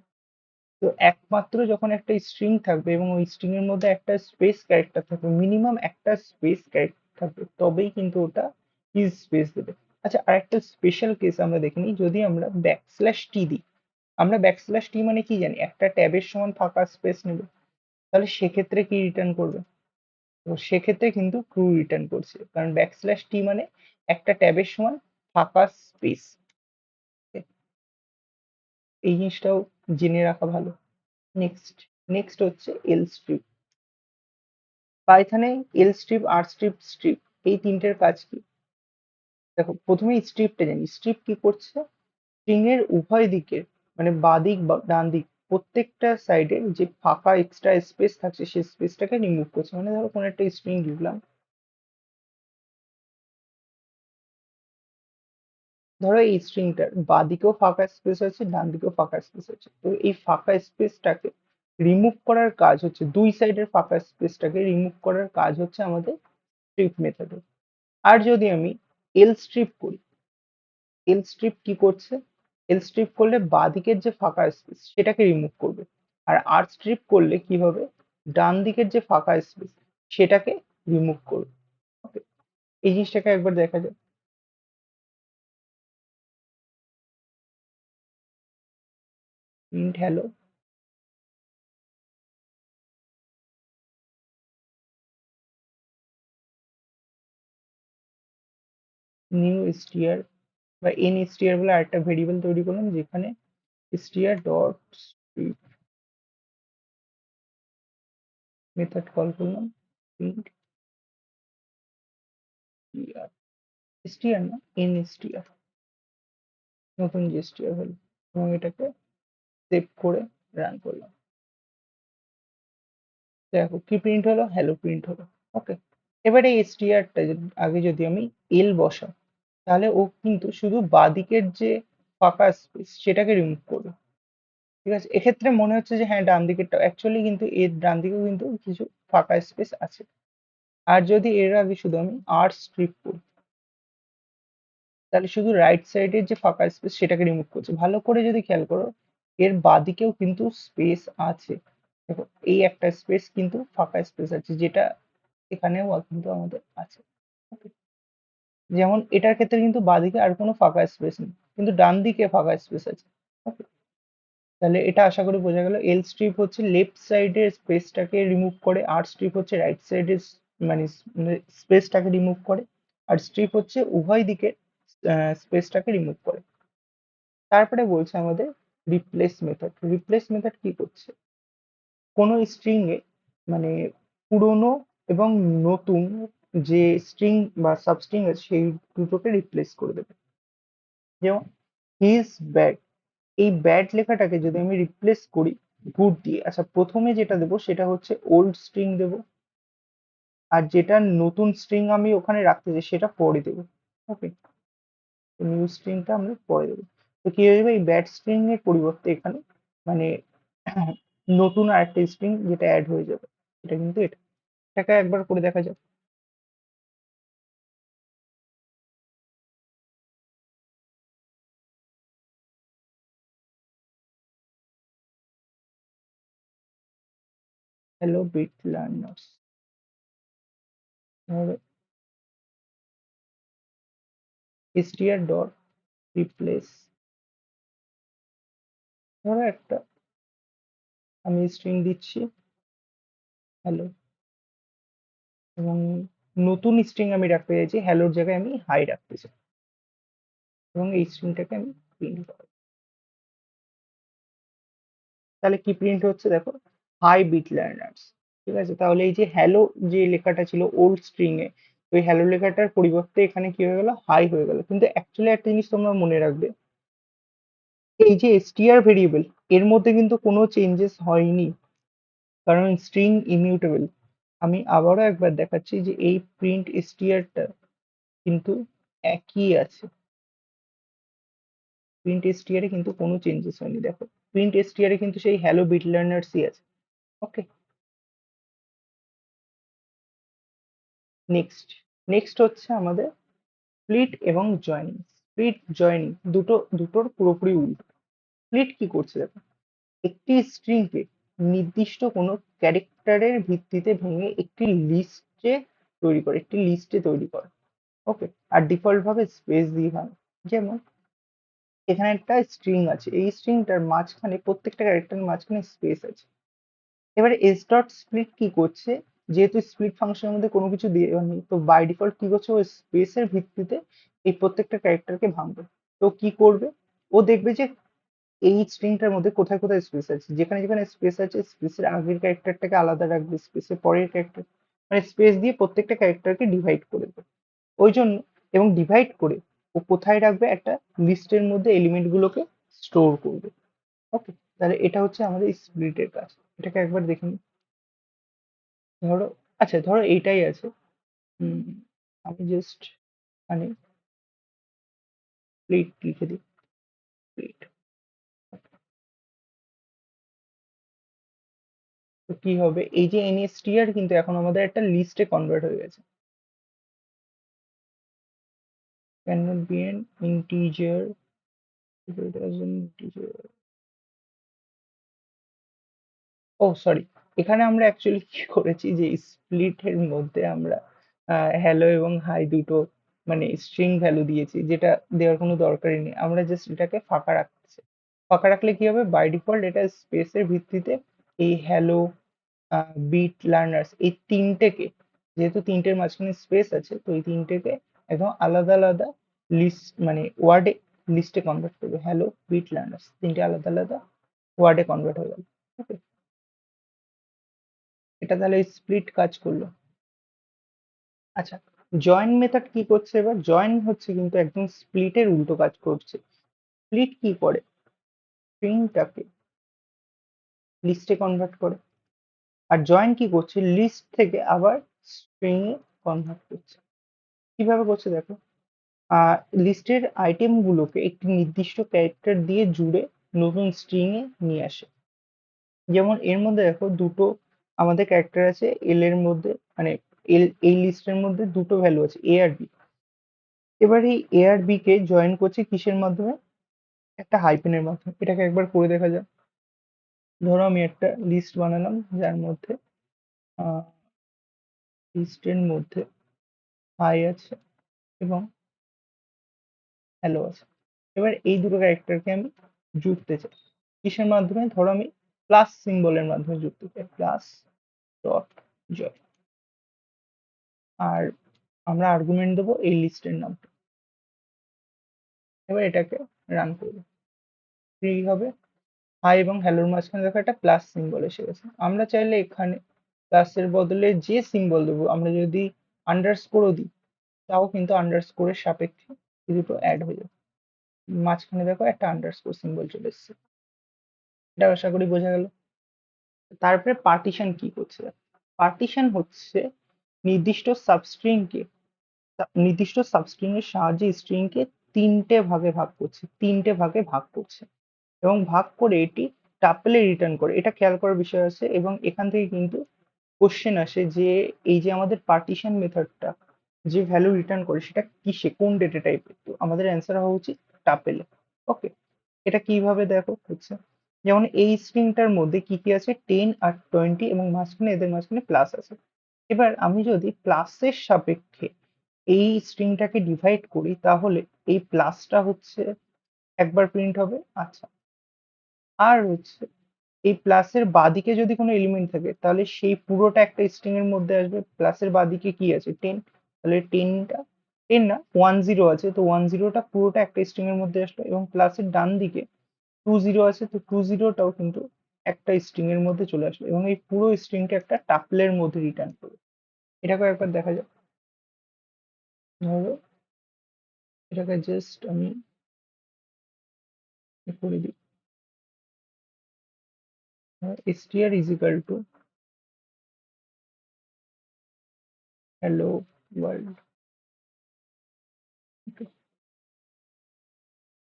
তো একমাত্র যখন একটা স্ট্রিং থাকবে এবং ওই স্ট্রিং এর মধ্যে একটা স্পেস ক্যারেক্টার থাকবে, মিনিমাম একটা স্পেস ক্যারেক্টার থাকবে, তবেই কিন্তু ওটা ইজ স্পেস দেবে। আচ্ছা আরেকটা স্পেশাল কেস আমরা দেখে নিই, যদি আমরা ব্যাকস্ল্যাশ টি দিই, আমরা ব্যাকস্ল্যাশ টি মানে কি জানি, একটা ট্যাবের সমান ফাঁকা স্পেস নেবে, তাহলে সেক্ষেত্রে কি রিটার্ন করবে, তো সেক্ষেত্রে কিন্তু ট্রু রিটার্ন করছে, কারণ ব্যাকস্ল্যাশ টি মানে একটা ট্যাবের সমান ফাঁকা স্পেস। এই জিনিসটাও জেনে রাখা ভালো। নেক্সট নেক্সট হচ্ছে এল স্ট্রিপ। পাইথনে এল স্ট্রিপ, আর স্ট্রিপ, স্ট্রিপ এই তিনটের কাজ কি, দেখো প্রথমে স্ট্রিপটা জানি, স্ট্রিপ কি করছে, স্ট্রিং এর উভয় দিকে মানে বাঁ দিক বা ডান দিক প্রত্যেকটা সাইডে যে ফাঁকা এক্সট্রা স্পেস থাকছে সেই স্পেসটাকে রিমুভ করছে। মানে ধরো কোনো একটা স্ট্রিং লিখলাম, ধরো এই স্ট্রিংটার বাঁ দিকেও ফাঁকা স্পেস আছে ডান দিকেও ফাঁকা স্পেস আছে, তো এই ফাঁকা স্পেসটাকে রিমুভ করার কাজ হচ্ছে, দুই সাইডের ফাঁকা স্পেসটাকে রিমুভ করার কাজ হচ্ছে আমাদের স্ট্রিপ মেথডে। আর যদি আমি এল স্ট্রিপ করি, এল স্ট্রিপ কি করছে, এল স্ট্রিপ করলে বাঁ দিকের যে ফাঁকা স্পেস সেটাকে রিমুভ করবে, আর আর স্ট্রিপ করলে কি হবে, ডান দিকের যে ফাঁকা স্পেস সেটাকে রিমুভ করবে। ওকে, এই জিনিসটাকে একবার দেখা যায়। প্রিন্ট হ্যালো, নিউ str বা nstr বলে আরেকটা ভেরিয়েবল তৈরি করলাম, যেখানে str dot strip method call করলাম, প্রিন্ট str না nstr, নতুন যে str হলো, এবং এটাকে সেভ করে রান করলাম। দেখো কি প্রিন্ট হলো, হ্যালো প্রিন্ট হলো। ওকে, এবারে এসটিআরটা আগে যদি আমি এল বসাই, তাহলে ও কিন্তু শুধু বাঁদিকের যে ফাঁকা স্পেস সেটাকে রিমুভ করবে। ঠিক আছে, এক্ষেত্রে মনে হচ্ছে যে হ্যাঁ ডান দিকেরটা, অ্যাকচুয়ালি কিন্তু এর ডান দিকেও কিন্তু কিছু ফাঁকা স্পেস আছে। আর যদি এর আগে শুধু আমি আর স্ট্রিপ করি, তাহলে শুধু রাইট সাইডের যে ফাঁকা স্পেস সেটাকে রিমুভ করছে। ভালো করে যদি খেয়াল করো, এর বাঁদিকেও কিন্তু স্পেস আছে। দেখো এই একটা স্পেস কিন্তু ফাঁকা স্পেস আছে, যেটা এখানেও কিন্তু আমাদের আছে। Okay? যেমন এটার ক্ষেত্রে কিন্তু বাঁদিকে আর কোনো ফাঁকা স্পেস নেই, কিন্তু ডান দিকে ফাঁকা স্পেস আছে। ওকে, তাহলে এটা আশা করি বোঝা গেল। এল স্ট্রিপ হচ্ছে লেফট সাইডের স্পেসটাকে রিমুভ করে, আর স্ট্রিপ হচ্ছে রাইট সাইডের মানে স্পেসটাকে রিমুভ করে, আর স্ট্রিপ হচ্ছে উভয় দিকে স্পেসটাকে রিমুভ করে। তারপরে বলছে আমাদের রিপ্লেস মেথড। রিপ্লেস মেথড কি করছে, কোনো স্ট্রিং এ মানে পুরনো এবং নতুন যে স্ট্রিং বা সাবস্ট্রিং আছে সেই দুটোকে রিপ্লেস করে দেবে। যেমন হিজ ব্যাড, এই ব্যাড লেখাটাকে যদি আমি রিপ্লেস করি গুড দিয়ে, আচ্ছা প্রথমে যেটা দেবো সেটা হচ্ছে ওল্ড স্ট্রিং দেবো, আর যেটা নতুন স্ট্রিং আমি ওখানে রাখতে চাই সেটা পরে দেবো। ওকে, নিউ স্ট্রিংটা আমরা পরে দেবো। তো কি হয়ে যাবে, এই ব্যাড স্ট্রিং এর পরিবর্তে এখানে মানে নতুন আরেকটা স্ট্রিং যেটা অ্যাড হয়ে যাবে, এটা কিন্তু এটাকে একবার করে দেখা যাক। Hello Bit Learners, str dot replace, ধরো একটা আমি স্ট্রিং দিচ্ছি হ্যালো, এবং নতুন স্ট্রিং আমি রাখতে চাইছি হ্যালোর জায়গায় আমি হাই রাখতে চাই, এবং এই স্ট্রিংটাকে আমি প্রিন্ট করব। তাহলে কি প্রিন্ট হচ্ছে দেখো, হাই বিট লার্নার্স। ঠিক আছে, তাহলে এই যে হ্যালো যে লেখাটা ছিল ওল্ড স্ট্রিং এ, ওই হ্যালো লেখাটার পরিবর্তে এখানে কি হয়ে গেল, হাই হয়ে গেল। কিন্তু অ্যাকচুয়ালি একটা জিনিস তোমরা মনে রাখবে, এই যে str ভেরিয়েবল এর মধ্যে কিন্তু কোনো চেঞ্জেস হয়নি, কারণ স্ট্রিং ইমিউটেবল। আমি আবারও একবার দেখাচ্ছি যে এই প্রিন্ট str টা কিন্তু একই আছে, প্রিন্ট str এ কিন্তু কোনো চেঞ্জেস হয়নি। দেখো প্রিন্ট str এ কিন্তু সেই হ্যালো বিট লার্নার্সই আছে। ওকে, নেক্সট নেক্সট হচ্ছে আমাদের স্প্লিট এবং জয়েনিং। স্প্লিট জয়েনিং দুটোর পুরোপুরি উল্টো। স্প্লিট কি করছে দেখো, একটি স্ট্রিংকে নির্দিষ্ট কোনো ক্যারেক্টারের ভিত্তিতে ভেঙে একটি লিস্টে তৈরি করে। ওকে, আর ডিফল্ট ভাবে স্পেস দিয়ে ভাঙে। যেমন এখানে একটা স্ট্রিং আছে, এই স্ট্রিংটার মাঝখানে প্রত্যেকটা ক্যারেক্টারের মাঝখানে স্পেস আছে। এবারে এস ডট স্প্লিট কি করছে, যেহেতু স্প্লিট ফাংশনের মধ্যে কোনো কিছু দেওয়া নেই, তো বাই ডিফল্ট কি করছে, ও স্পেসের ভিত্তিতে এই প্রত্যেকটা ক্যারেক্টারকে ভাঙবে। তো কি করবে, ও দেখবে যে এই স্ট্রিংটার মধ্যে কোথায় কোথায় স্পেস আছে, যেখানে যেখানে স্পেস আছে স্পেসের আগের ক্যারেক্টারটাকে আলাদা রাখবে, স্পেসের পরের ক্যারেক্টার, মানে স্পেস দিয়ে প্রত্যেকটা ক্যারেক্টারকে ডিভাইড করে দেবে। ওই জন্য, এবং ডিভাইড করে ও কোথায় রাখবে, একটা লিস্টের মধ্যে এলিমেন্ট গুলোকে স্টোর করবে। ওকে, তাহলে এটা হচ্ছে আমাদের স্প্লিটের কাজ। এটাকে একবার দেখে নিই। ধরো, আচ্ছা ধরো এইটাই আছে, উম, আমি জাস্ট মানে স্প্লিট লিখে দিই, স্প্লিট। তো কি হবে, এই যে nstr কিন্তু এখন আমাদের একটা লিস্টে কনভার্ট হয়ে গেছে। cannot be an integer if it is an integer. ও সরি, এখানে আমরা অ্যাকচুয়ালি কি করেছি যে স্প্লিট এর মধ্যে আমরা হ্যালো এবং হাই দুটো মানে স্ট্রিং ভ্যালু দিয়েছি, যেটা দেওয়ার কোনো দরকারই নেই। আমরা জাস্ট এটাকে ফাঁকা রাখছি। ফাঁকা রাখলে কি হবে, বাই ডিফল্ট এটা স্পেসের ভিত্তিতে এই হ্যালো বিট লার্নার্স এই তিনটেকে, যেহেতু তিনটের মাঝখানে স্পেস আছে, তো এই তিনটেকে একদম আলাদা আলাদা লিস্ট মানে ওয়ার্ডে লিস্টে কনভার্ট করবে। হ্যালো বিট লার্নার্স তিনটে আলাদা আলাদা ওয়ার্ডে কনভার্ট হয়ে গেল। ওকে, এটা তাহলে স্প্লিট কাজ করলো। আচ্ছা, জয়েন মেথড কি করছে, এবার জয়েন হচ্ছে কিন্তু একদম স্প্লিটের উল্টো কাজ করছে। স্প্লিট কি করে, স্ট্রিংটাকে লিস্টে কনভার্ট করে, আর জয়েন কি করছে, লিস্ট থেকে আবার স্ট্রিং এ কনভার্ট করছে। কিভাবে করছে দেখো, লিস্টের আইটেম গুলোকে একটি নির্দিষ্ট ক্যারেক্টার দিয়ে জুড়ে নতুন স্ট্রিং এ নিয়ে আসে। যেমন এর মধ্যে দেখো দুটো আমাদের ক্যারেক্টার আছে, এল এর মধ্যে মানে এল এই লিস্টের মধ্যে দুটো ভ্যালু আছে এ আর বি। এবার এই এ আর বি কে জয়েন করছে কিসের মাধ্যমে, একটা হাইফেনের মাধ্যমে। এটাকে একবার করে দেখা যাক। ধরো আমি একটা লিস্ট বানালাম যার মধ্যে লিস্টের মধ্যে হাই আছে এবং হ্যালো আছে। এবার এই দুটো ক্যারেক্টারকে আমি জুড়তে চাই কিসের মাধ্যমে, ধরো আমি প্লাস সিম্বলের মাধ্যমে যুক্ত চাই, প্লাস ডট জয়। আর আমরা আর্গুমেন্ট দেবো এই লিস্টের নাম। এবার এটাকে রান করবো, কি হবে, হাই এবং হ্যালোর মাঝখানে দেখো একটা প্লাস সিম্বল এসে গেছে। আমরা চাইলে এখানে প্লাসের বদলে যে সিম্বল দেবো, আমরা যদি আন্ডারস্কোরও দিই তাও কিন্তু আন্ডারস্কোরের সাপেক্ষে এই দুটো অ্যাড হয়ে যাবে। মাঝখানে দেখো একটা আন্ডারস্কোর সিম্বল চলে এসেছে। এটা আশা করি বোঝা গেল। তারপরে পার্টিশন কি করছে? পার্টিশন হচ্ছে নির্দিষ্ট সাবস্ট্রিংকে নির্দিষ্ট সাবস্ট্রিং এর সাহায্যে স্ট্রিং কে তিনটে ভাগে ভাগ করছে এবং ভাগ করে এটি টাপেলে রিটার্ন করে। এটা খেয়াল করার বিষয় আছে এবং এখান থেকে কিন্তু কোশ্চেন আসে যে এই যে আমাদের পার্টিশন মেথডটা যে ভ্যালু রিটার্ন করে সেটা কিসে, কোন ডেটা টাইপের? তো আমাদের অ্যান্সার হওয়া উচিত টাপেলে। ওকে, এটা কিভাবে দেখো হচ্ছে, যেমন এই স্ট্রিংটার মধ্যে কি কি আছে, 10 আর 20 এবং মাঝখানে এদের মাঝখানে প্লাস আছে। এবার আমি যদি প্লাসের সাপেক্ষে এই স্ট্রিংটাকে ডিভাইড করি তাহলে এই প্লাসটা হচ্ছে একবার প্রিন্ট হবে। আচ্ছা, আর হচ্ছে এই প্লাসের বাঁদিকে যদি কোনো এলিমেন্ট থাকে তাহলে সেই পুরোটা একটা স্ট্রিং এর মধ্যে আসবে। প্লাসের বাঁদিকে কি আছে, 10, তাহলে 10টা, 10 না 10 আছে, তো 10টা পুরোটা একটা স্ট্রিং এর মধ্যে আসলো। এবং প্লাসের ডান দিকে 20 আছে, তো 20টাও কিন্তু একটা স্ট্রিং এর মধ্যে চলে আসলো এবং এই পুরো স্ট্রিংটা একটা টাপলের মধ্যে রিটার্ন করবে। এটাকে একবার দেখা যাক। ধরো এটাকে জাস্ট আমি করে দিই, str is equal to hello world, okay?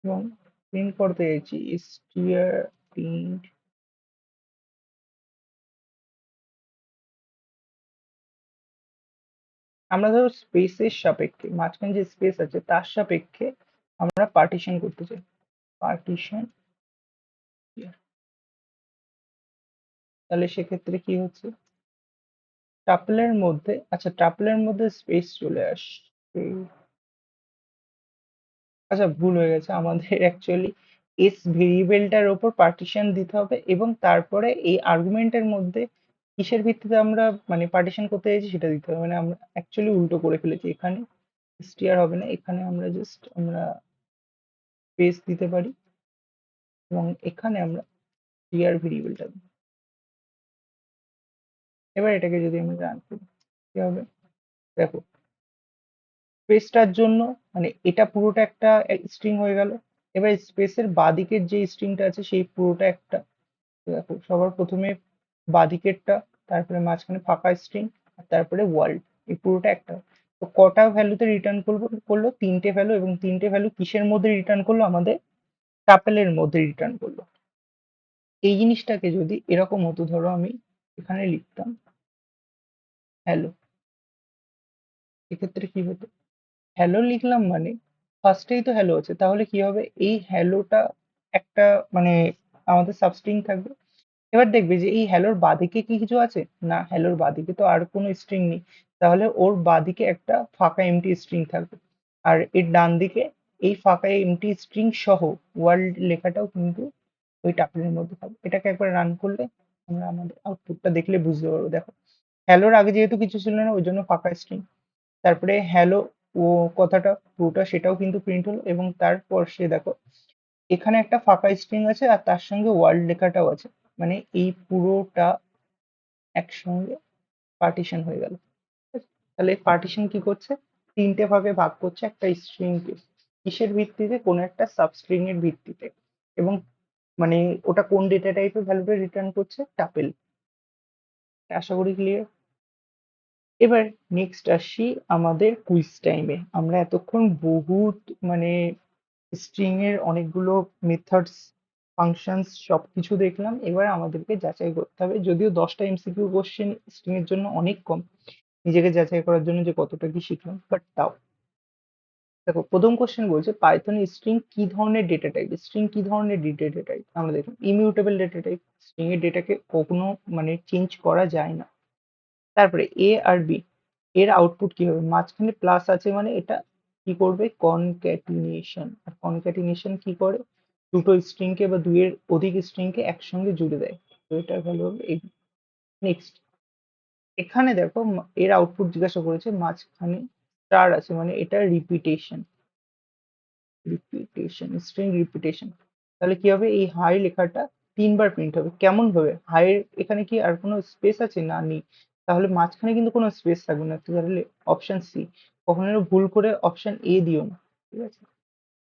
এবং প্রিন্ট করতে চাইছি str print। আমরা ধরো স্পেসের সাপেক্ষে মাঝখানে যে স্পেস আছে তার সাপেক্ষে আমরা পার্টিশন করতে চাই। পার্টিশন, তাহলে সেক্ষেত্রে কি হচ্ছে, টাপলের মধ্যে, আচ্ছা টাপলের মধ্যে স্পেস চলে আসছে। আচ্ছা ভুল হয়ে গেছে, আমাদের অ্যাকচুয়ালি এস ভেরিয়েবলটার ওপর পার্টিশন দিতে হবে এবং তারপরে এই আর্গুমেন্টের মধ্যে কিসের ভিত্তিতে আমরা মানে পার্টিশন করতে চাইছি সেটা দিতে হবে। মানে আমরা অ্যাকচুয়ালি উল্টো করে ফেলেছি, এখানে str হবে না, এখানে আমরা জাস্ট আমরা স্পেস দিতে পারি এবং এখানে আমরা str ভেরিয়েবলটা দিই। এবার এটাকে যদি আমি রান করি কি হবে, দেখো স্পেসটার জন্য মানে এটা পুরোটা একটা স্ট্রিং হয়ে গেল। এবার স্পেসের বাঁদিকের যে স্ট্রিংটা আছে সেই পুরোটা একটা, তো দেখো সবার প্রথমে বাঁদিকেরটা, তারপরে মাঝখানে ফাঁকা স্ট্রিং, আর তারপরে ওয়ার্ল্ড, এই পুরোটা একটা। তো কটা ভ্যালুতে রিটার্ন করলো তিনটে ভ্যালু, এবং তিনটে ভ্যালু কিসের মধ্যে রিটার্ন করলো, আমাদের টাপেলের মধ্যে রিটার্ন করলো। এই জিনিসটাকে যদি এরকম হতো, ধরো আমি এখানে লিখতাম হ্যালো, এক্ষেত্রে কি হতো, হ্যালো লিখলাম মানে ফার্স্টেই তো হ্যালো আছে, তাহলে কি হবে, এই হ্যালোটা একটা মানে আমাদের সাবস্ট্রিং থাকবে। এবার দেখবে যে এই হ্যালোর বাঁদিকে কি কিছু আছে, না হ্যালোর বাঁদিকে তো আর কোনো স্ট্রিং নেই, তাহলে ওর বাঁদিকে একটা ফাঁকা এমটি স্ট্রিং থাকবে। আর এর ডান দিকে এই ফাঁকা এমটি স্ট্রিং সহ ওয়ার্ল্ড লেখাটাও কিন্তু ওই টাপলের মধ্যে থাকবে। এটাকে একবার রান করলে আমরা আমাদের আউটপুটটা দেখলে বুঝতে পারবো। দেখো হ্যালোর আগে যেহেতু কিছু ছিল না ওই জন্য ফাঁকা স্ট্রিং, তারপরে হ্যালো ও কথাটা পুরোটা সেটাও কিন্তু প্রিন্ট হলো, এবং তারপর সে দেখো এখানে একটা ফাঁকা স্ট্রিং আছে আর তার সঙ্গে ওয়ার্ল্ড লেখাটাও আছে, মানে এই পুরোটা একসঙ্গে পার্টিশন হয়ে গেল। ঠিক আছে? তাহলে পার্টিশন কি করছে, তিনটে ভাগে ভাগ করছে একটা স্ট্রিং কে, কিসের ভিত্তিতে, কোনো একটা সাবস্ট্রিং এর ভিত্তিতে, এবং মানে ওটা কোন ডেটা টাইপের ভ্যালুটা রিটার্ন করছে, টাপেল। আশা করি ক্লিয়ার। এবার নেক্সট আসি আমাদের কুইজ টাইমে। আমরা এতক্ষণ বহুত মানে স্ট্রিং এর অনেকগুলো মেথডস, ফাংশনস সবকিছু দেখলাম। এবার আমাদেরকে যাচাই করতে হবে, যদিও 10টা এমসিকিউ কোশ্চেন স্ট্রিং এর জন্য অনেক কম নিজেকে যাচাই করার জন্য যে কতটা কি শিখলাম, বাট তাও দেখো প্রথম কোশ্চেন বলছে পাইথনে স্ট্রিং কি ধরনের ডেটা টাইপ, স্ট্রিং কি ধরনের ডেটা টাইপ, আমরা দেখলাম ইমিউটেবল ডেটা টাইপ, স্ট্রিং এর ডেটাকে কখনো মানে চেঞ্জ করা যায় না। তারপরে এ আর বি এর আউটপুট কি হবে, মাঝখানে প্লাস আছে মানে এটা কি করবে, কনক্যাটিনেশন। আর কনক্যাটিনেশন কি করে, দুটো স্ট্রিং কে বা দুইয়ের অধিক স্ট্রিং কে একসঙ্গে জুড়ে দেয়। তো এটার ভ্যালু হবে এই। নেক্সট এখানে দেখো এর আউটপুট জিজ্ঞাসা করেছে, মাঝখানে স্টার আছে মানে এটা রিপিটেশন, স্ট্রিং রিপিটেশন। তাহলে কি হবে, এই হাই লেখাটা তিনবার প্রিন্ট হবে। কেমন ভাবে, হাই এর এখানে কি আর কোনো স্পেস আছে, না নেই, তাহলে মাঝখানে কিন্তু কোনো স্পেস থাকবে না, তো তাহলে অপশন সি, কখনো ভুল করে অপশন এ দিও না, ঠিক আছে।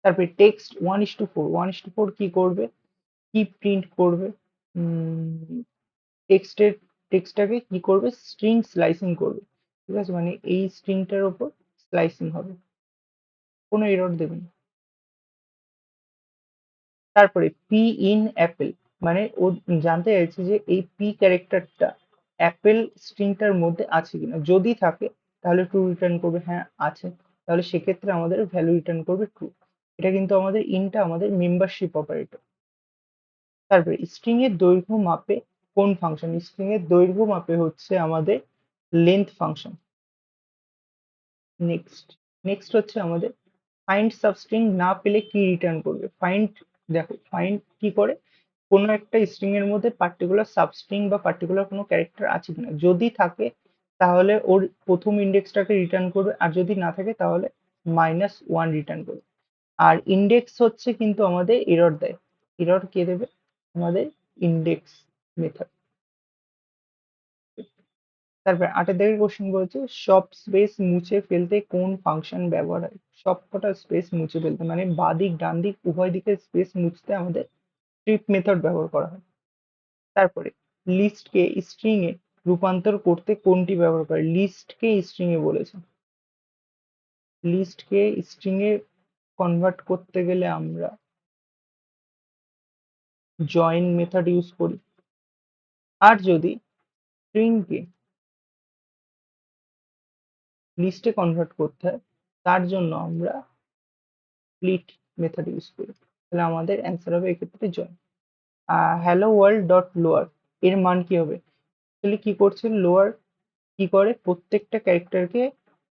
তারপরে টেক্সট 1:4, 1:4 কি করবে, কি প্রিন্ট করবে, টেক্সটের টেক্সটটাকে কি করবে, স্ট্রিং স্লাইসিং করবে। ঠিক আছে, মানে এই স্ট্রিংটার ওপর স্লাইসিং হবে, কোনো এরর দেবে না। তারপরে পি ইন অ্যাপেল, মানে ও জানতে চাইছে যে এই পি ক্যারেক্টারটা অ্যাপেল স্ট্রিংটার মধ্যে আছে কিনা, যদি থাকে তাহলে ট্রু রিটার্ন করবে, হ্যাঁ আছে, তাহলে সেক্ষেত্রে আমাদের ভ্যালু রিটার্ন করবে ট্রু। এটা কিন্তু আমাদের ইনটা আমাদের মেম্বারশিপ অপারেটর। তারপরে স্ট্রিং এর দৈর্ঘ্য মাপে কোন ফাংশন, স্ট্রিং এর দৈর্ঘ্য মাপে হচ্ছে আমাদের লেন্থ ফাংশন। নেক্সট নেক্সট হচ্ছে আমাদের ফাইন্ড সাবস্ট্রিং না পেলে কি রিটার্ন করবে। ফাইন্ড, দেখো ফাইন্ড কি করে, কোনো একটা স্ট্রিং এর মধ্যে পার্টিকুলার সাবস্ট্রিং বা পার্টিকুলার কোনো ক্যারেক্টার আছে কিনা, যদি থাকে তাহলে ওর প্রথম ইন্ডেক্সটাকে রিটার্ন করবে, আর যদি না থাকে তাহলে -1 রিটার্ন করবে। আর ইন্ডেক্স হচ্ছে কিন্তু আমাদের এরর দেয়, এরর কে দেবে, আমাদের ইন্ডেক্স মেথড। তারপর 8 কোশ্চেন বলছে সব স্পেস মুছে ফেলতে কোন ফাংশন ব্যবহার হয়। সব কটা স্পেস মুছে ফেলতে মানে বাঁ দিক ডান দিক উভয় দিকের স্পেস মুছতে আমাদের স্ট্রিপ মেথড ব্যবহার করা হয়। তারপরে লিস্টকে স্ট্রিং এ রূপান্তর করতে কোনটি ব্যবহার করে, লিস্টকে স্ট্রিং এ বলেছে, লিস্টকে স্ট্রিং এ কনভার্ট করতে গেলে আমরা জয়েন মেথড ইউজ করি, আর যদি স্ট্রিংকে লিস্টে কনভার্ট করতে হয় তার জন্য আমরা স্প্লিট মেথড ইউজ করি। তাহলে আমাদের অ্যান্সার হবে এক্ষেত্রে join. Hello world dot lower এর মান কি হবে, তাহলে কি করছে লোয়ার, কি করে প্রত্যেকটা ক্যারেক্টারকে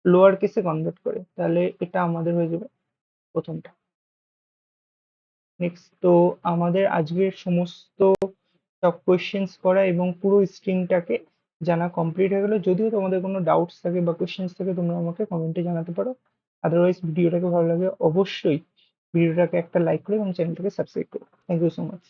লোয়ার কেসে কনভার্ট করে, তাহলে এটা আমাদের হয়ে যাবে প্রথমটা। নেক্সট, তো আমাদের আজকের সমস্ত সব কোয়েশ্চেন্স করা এবং পুরো স্ট্রিংটাকে জানা কমপ্লিট হয়ে গেল। যদিও তোমাদের কোনো ডাউটস থাকে বা কোয়েশ্চেন্স থাকে তোমরা আমাকে কমেন্টে জানাতে পারো। আদারওয়াইজ ভিডিওটাকে ভালো লাগে অবশ্যই ভিডিওটাকে একটা লাইক করো এবং চ্যানেলটাকে সাবস্ক্রাইব করো। Thank you so much.